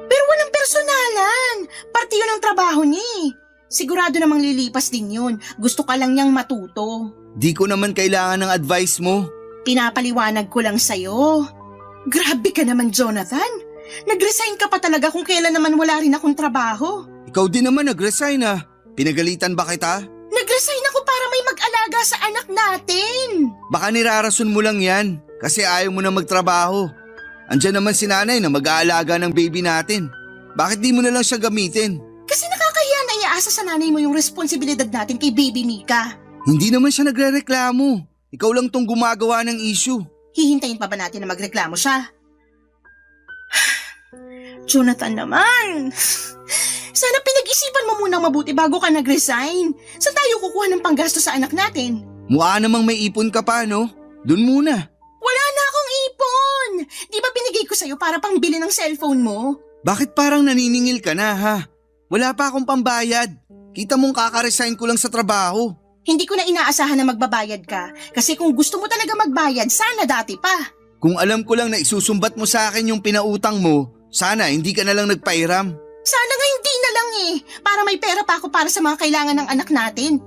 S9: Pero walang personalan. Parte yun ang trabaho niya eh. Sigurado namang lilipas din yun. Gusto ka lang niyang matuto.
S8: Di ko naman kailangan ng advice mo.
S9: Pinapaliwanag ko lang sa'yo. Grabe ka naman, Jonathan. Nag-resign ka pa talaga kung kailan naman wala rin akong trabaho.
S8: Ikaw din naman nag-resign ah. Pinagalitan ba kita?
S9: Nag-resign ako para may mag-alaga sa anak natin.
S8: Baka nirarason mo lang yan kasi ayaw mo na magtrabaho. Andiyan naman si nanay na mag-aalaga ng baby natin. Bakit di mo na lang siya gamitin?
S9: Kasi nakakahiya na iaasa sa nanay mo yung responsibilidad natin kay baby Mika.
S8: Hindi naman siya nagre-reklamo. Ikaw lang tong gumagawa ng issue.
S9: Hihintayin pa ba natin na magreklamo siya? Jonathan naman. Sana pinag-isipan mo munang mabuti bago ka nag-resign. Saan tayo kukuha ng panggasto sa anak natin?
S8: Mukha namang may ipon ka pa, no? Doon muna.
S9: Wala na akong ipon. Di ba binigay ko sa'yo para pangbili ng cellphone mo?
S8: Bakit parang naniningil ka na, ha? Wala pa akong pambayad. Kita mong kaka-resign ko lang sa trabaho.
S9: Hindi ko na inaasahan na magbabayad ka. Kasi kung gusto mo talaga magbayad, sana dati pa.
S8: Kung alam ko lang na isusumbat mo sa akin yung pinautang mo, sana hindi ka na lang nagpairam.
S9: Sana nga hindi na lang eh. Para may pera pa ako para sa mga kailangan ng anak natin.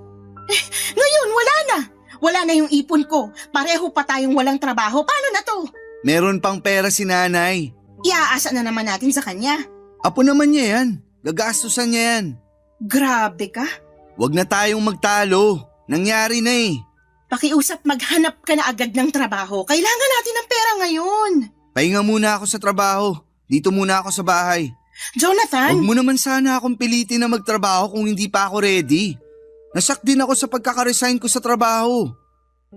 S9: Ngayon, wala na. Wala na yung ipon ko. Pareho pa tayong walang trabaho. Paano na to?
S8: Meron pang pera si nanay.
S9: Iaasa na naman natin sa kanya.
S8: Apo naman niya yan. Gagastusan niya yan.
S9: Grabe ka.
S8: Huwag na tayong magtalo. Nangyari na eh.
S9: Pakiusap maghanap ka na agad ng trabaho. Kailangan natin ng pera ngayon.
S8: Pahinga muna ako sa trabaho. Dito muna ako sa bahay.
S9: Jonathan!
S8: Huwag mo naman sana akong pilitin na magtrabaho kung hindi pa ako ready. Nasak din ako sa pagkaka-resign ko sa trabaho.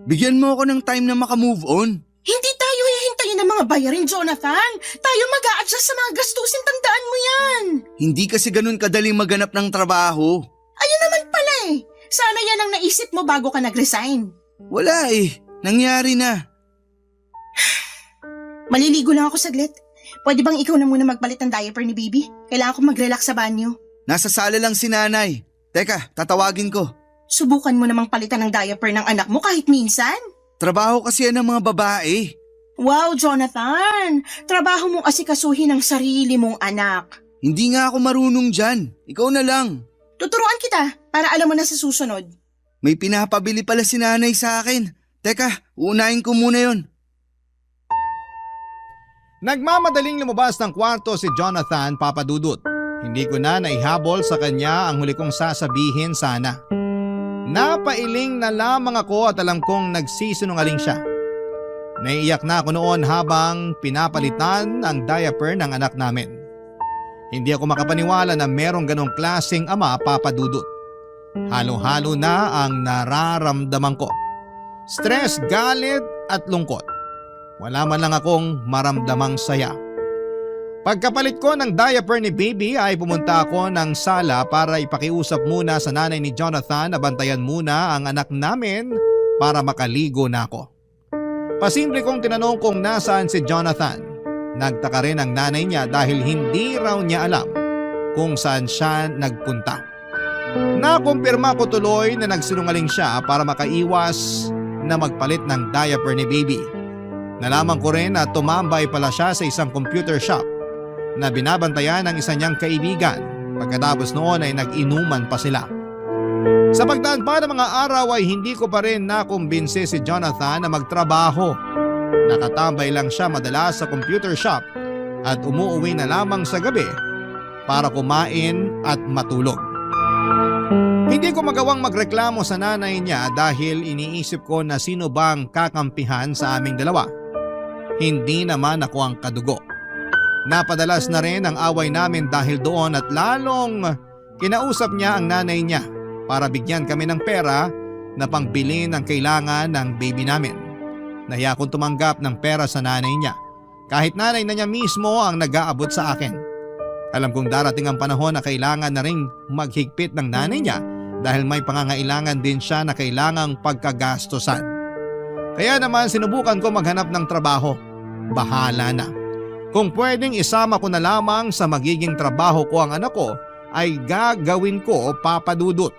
S8: Bigyan mo ako ng time na makamove on.
S9: Hindi tayo hihintayin ng mga bayarin, Jonathan. Tayo mag-a-adjust sa mga gastusin, tandaan mo yan.
S8: Hindi kasi ganun kadaling maganap ng trabaho.
S9: Ayun naman pala eh. Sana yan ang naisip mo bago ka nag-resign.
S8: Wala eh. Nangyari na.
S9: Maliligo lang ako saglit. Pwede bang ikaw na muna magpalit ng diaper ni baby? Kailangan ko mag-relax sa banyo.
S8: Nasa sala lang si nanay. Teka, tatawagin ko.
S9: Subukan mo namang palitan ng diaper ng anak mo kahit minsan.
S8: Trabaho kasi yan ng mga babae.
S9: Wow, Jonathan! Trabaho mong asikasuhin ang sarili mong anak.
S8: Hindi nga ako marunong dyan. Ikaw na lang.
S9: Tuturuan kita para alam mo na sa susunod.
S8: May pinapabili pala si nanay sa akin. Teka, uunahin ko muna yon.
S1: Nagmamadaling lumabas ng kwarto si Jonathan Papadudut. Hindi ko na naihabol sa kanya ang huli kong sasabihin sana. Napailing na lamang ako at alam kong nagsisinungaling siya. Naiiyak na ako noon habang pinapalitan ang diaper ng anak namin. Hindi ako makapaniwala na merong ganong klaseng ama, Papa Dudut. Halo-halo na ang nararamdaman ko. Stress, galit at lungkot. Wala man lang akong maramdamang saya. Pagkapalit ko ng diaper ni baby ay pumunta ako ng sala para ipakiusap muna sa nanay ni Jonathan na bantayan muna ang anak namin para makaligo na ako. Pasimple kong tinanong kung nasaan si Jonathan. Nagtaka rin ang nanay niya dahil hindi raw niya alam kung saan siya nagpunta. Nakumpirma ko tuloy na nagsinungaling siya para makaiwas na magpalit ng diaper ni baby. Nalaman ko rin na tumambay pala siya sa isang computer shop na binabantayan ng isa niyang kaibigan. Pagkatapos noon ay nag-inuman pa sila. Sa pagdaan pa ng mga araw ay hindi ko pa rin nakumbinsi si Jonathan na magtrabaho. Nakatambay lang siya madalas sa computer shop at umuuwi na lamang sa gabi para kumain at matulog. Hindi ko magawang magreklamo sa nanay niya dahil iniisip ko na sino bang kakampihan sa aming dalawa. Hindi naman ako ang kadugo. Napadalas na rin ang away namin dahil doon at lalong kinausap niya ang nanay niya para bigyan kami ng pera na pangbili ng kailangan ng baby namin. Nahiya akong tumanggap ng pera sa nanay niya kahit nanay na niya mismo ang nag-aabot sa akin. Alam kong darating ang panahon na kailangan na ring maghigpit ng nanay niya dahil may pangangailangan din siya na kailangang pagkagastosan. Kaya naman sinubukan ko maghanap ng trabaho. Bahala na. Kung pwedeng isama ko na lamang sa magiging trabaho ko ang anak ko, ay gagawin ko, Papa Dudut.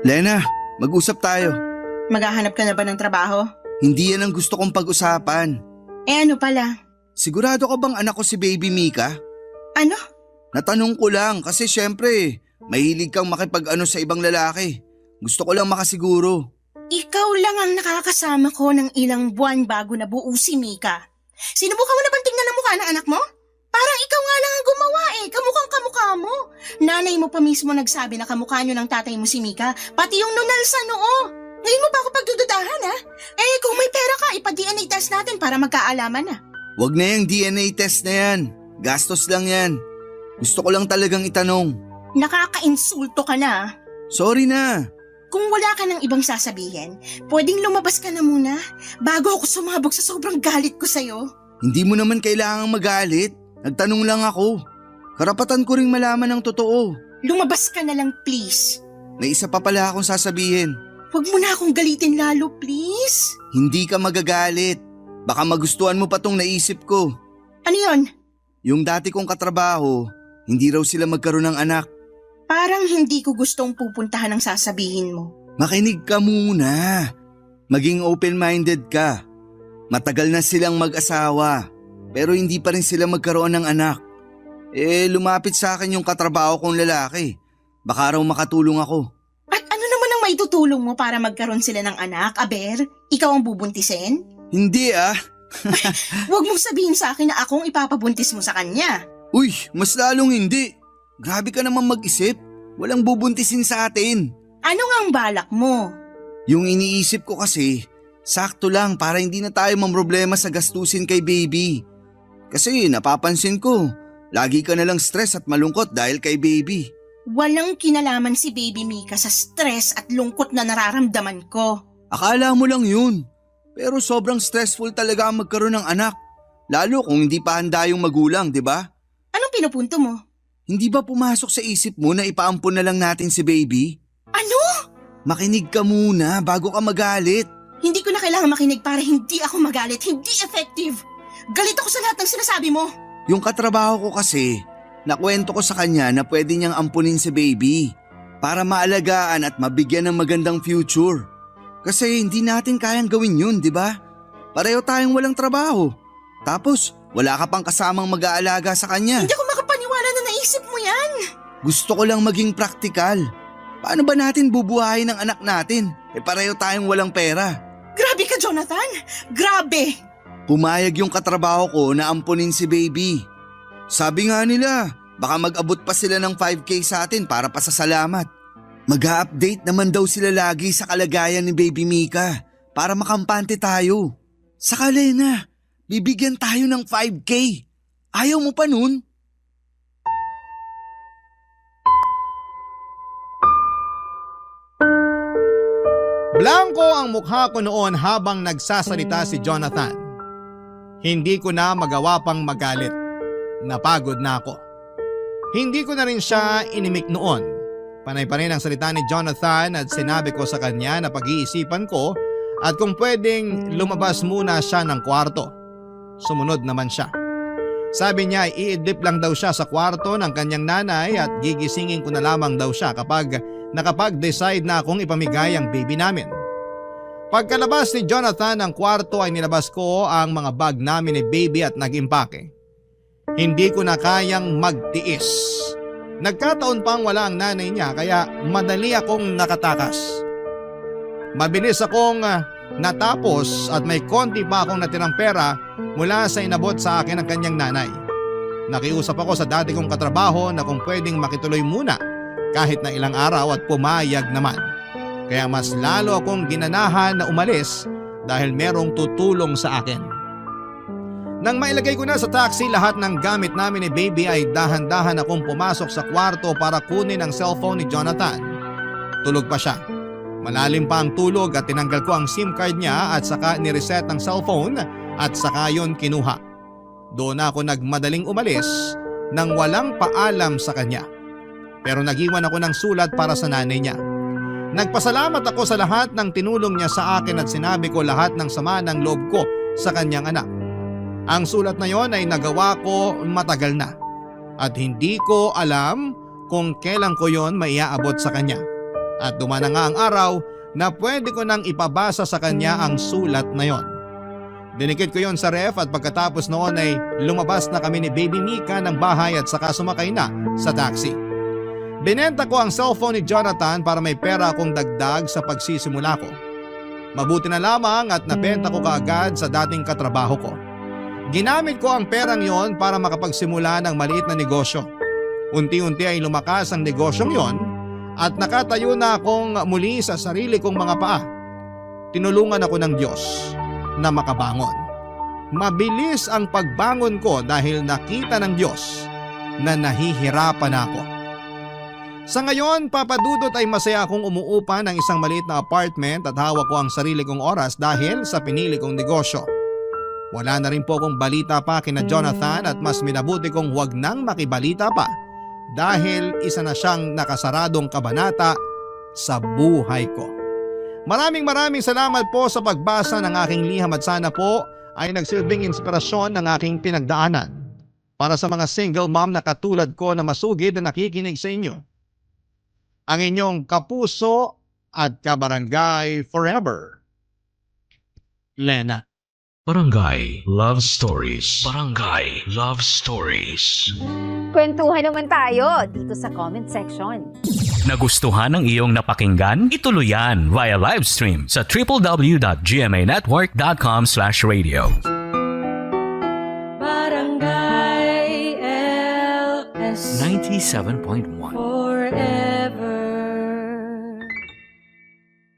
S8: Lena, mag-usap tayo.
S9: Maghahanap ka na ba ng trabaho?
S8: Hindi yan ang gusto kong pag-usapan.
S9: Ano pala?
S8: Sigurado ka bang anak ko si Baby Mika?
S9: Ano?
S8: Natanong ko lang kasi syempre, mahilig kang makipag-ano sa ibang lalaki. Gusto ko lang makasiguro.
S9: Ikaw lang ang nakakasama ko ng ilang buwan bago nabuo si Mika. Sinubukan mo na bang tingnan ang mukha ng anak mo? Parang ikaw nga lang ang gumawa kamukhang kamukha mo. Nanay mo pa mismo nagsabi na kamukha nyo ng tatay mo si Mika, pati yung nunal sa noo. Ngayon mo pa ako pagdududahan ha? Kung may pera ka, ipa-DNA test natin para magkaalaman na.
S8: Wag na yung DNA test na yan. Gastos lang yan. Gusto ko lang talagang itanong.
S9: Nakaka-insulto ka na.
S8: Sorry na.
S9: Kung wala ka ng ibang sasabihin, pwedeng lumabas ka na muna bago ako sumabog sa sobrang galit ko sa'yo.
S8: Hindi mo naman kailangang magalit. Nagtanong lang ako. Karapatan ko ring malaman ng totoo.
S9: Lumabas ka na lang please.
S8: May isa pa pala akong sasabihin.
S9: Huwag mo na akong galitin lalo please.
S8: Hindi ka magagalit. Baka magustuhan mo pa tong naisip ko.
S9: Ano yon?
S8: Yung dati kong katrabaho, hindi raw sila magkaroon ng anak.
S9: Parang hindi ko gustong pupuntahan ang sasabihin mo.
S8: Makinig ka muna. Maging open-minded ka. Matagal na silang mag-asawa, pero hindi pa rin sila magkaroon ng anak. Lumapit sa akin yung katrabaho kong lalaki. Baka raw makatulong ako.
S9: At ano naman ang maitutulong mo para magkaroon sila ng anak, Aber? Ikaw ang bubuntisin?
S8: Hindi ah.
S9: Huwag mong sabihin sa akin na akong ipapabuntis mo sa kanya.
S8: Uy, mas lalong hindi. Grabe ka naman mag-isip. Walang bubuntisin sa atin.
S9: Ano nga ang balak mo?
S8: Yung iniisip ko kasi, sakto lang para hindi na tayo mamroblema sa gastusin kay baby. Kasi napapansin ko, lagi ka nalang stress at malungkot dahil kay baby.
S9: Walang kinalaman si Baby Mika sa stress at lungkot na nararamdaman ko.
S8: Akala mo lang yun. Pero sobrang stressful talaga ang magkaroon ng anak. Lalo kung hindi pa handa yung magulang, di ba?
S9: Anong pinupunto mo?
S8: Hindi ba pumasok sa isip mo na ipaampon na lang natin si baby?
S9: Ano?
S8: Makinig ka muna bago ka magalit.
S9: Hindi ko na kailangan makinig para hindi ako magalit. Hindi effective. Galit ako sa lahat ng sinasabi mo.
S8: Yung katrabaho ko kasi, nakwento ko sa kanya na pwede niyang ampunin si baby para maalagaan at mabigyan ng magandang future. Kasi hindi natin kayang gawin yun, di ba? Pareho tayong walang trabaho. Tapos, wala ka pang kasamang mag-aalaga sa kanya.
S9: Hindi ako makapaniwala na naisip mo yan.
S8: Gusto ko lang maging praktikal. Paano ba natin bubuhayin ang anak natin? Pareho tayong walang pera.
S9: Grabe ka, Jonathan. Grabe.
S8: Pumayag yung katrabaho ko na ampunin si baby. Sabi nga nila, baka mag-abot pa sila ng 5K sa atin para pasasalamat. Mag-a-update naman daw sila lagi sa kalagayan ni Baby Mika para makampante tayo. Saka Lena, bibigyan tayo ng 5K. Ayaw mo pa nun?
S1: Blanco ang mukha ko noon habang nagsasalita si Jonathan. Hindi ko na magawa pang magalit. Napagod na ako. Hindi ko na rin siya inimik noon. Panay pa rin ang salita ni Jonathan at sinabi ko sa kanya na pag-iisipan ko at kung pwedeng lumabas muna siya ng kwarto. Sumunod naman siya. Sabi niya iidlip lang daw siya sa kwarto ng kanyang nanay at gigisingin ko na lamang daw siya kapag nakapag-decide na akong ipamigay ang baby namin. Pagkalabas ni Jonathan ng kwarto ay nilabas ko ang mga bag namin ni baby at nag-impake. Hindi ko na kayang magtiis. Nagkataon pang wala ang nanay niya kaya madali akong nakatakas. Mabilis akong natapos at may konti pa akong natirang pera mula sa inabot sa akin ng kanyang nanay. Nakiusap ako sa dati kong katrabaho na kung pwedeng makituloy muna kahit na ilang araw at pumayag naman. Kaya mas lalo akong ginanahan na umalis dahil merong tutulong sa akin. Nang mailagay ko na sa taxi lahat ng gamit namin ni baby ay dahan-dahan akong pumasok sa kwarto para kunin ang cellphone ni Jonathan. Tulog pa siya. Malalim pa ang tulog at tinanggal ko ang SIM card niya at saka nireset ang cellphone at saka yon kinuha. Doon ako nagmadaling umalis nang walang paalam sa kanya. Pero nag-iwan ako ng sulat para sa nanay niya. Nagpasalamat ako sa lahat ng tinulong niya sa akin at sinabi ko lahat ng sama ng loob ko sa kanyang anak. Ang sulat na yon ay nagawa ko matagal na at hindi ko alam kung kailan ko yon maiaabot sa kanya. At dumana nga ang araw na pwede ko nang ipabasa sa kanya ang sulat na yon. Dinikit ko yon sa ref at pagkatapos noon ay lumabas na kami ni Baby Mika ng bahay at saka sumakay na sa taxi. Binenta ko ang cellphone ni Jonathan para may pera akong dagdag sa pagsisimula ko. Mabuti na lamang at nabenta ko kaagad sa dating katrabaho ko. Ginamit ko ang perang yon para makapagsimula ng maliit na negosyo. Unti-unti ay lumakas ang negosyong yon at nakatayo na akong muli sa sarili kong mga paa. Tinulungan ako ng Diyos na makabangon. Mabilis ang pagbangon ko dahil nakita ng Diyos na nahihirapan ako. Sa ngayon, papadudot ay masaya akong umuupa ng isang maliit na apartment at hawak ko ang sarili kong oras dahil sa pinili kong negosyo. Wala na rin po akong balita pa kina Jonathan at mas minabuti kong huwag nang makibalita pa dahil isa na siyang nakasaradong kabanata sa buhay ko. Maraming salamat po sa pagbasa ng aking liham at sana po ay nagsilbing inspirasyon ng aking pinagdaanan para sa mga single mom na katulad ko na masugid na nakikinig sa inyo. Ang inyong kapuso at kabarangay forever, Lena.
S5: Barangay Love Stories. Barangay Love Stories.
S10: Kwentuhan naman tayo dito sa comment section.
S11: Nagustuhan ng iyong napakinggan? Ituloy yan via live stream sa www.gmanetwork.com/radio.
S10: Barangay LS
S11: 97.1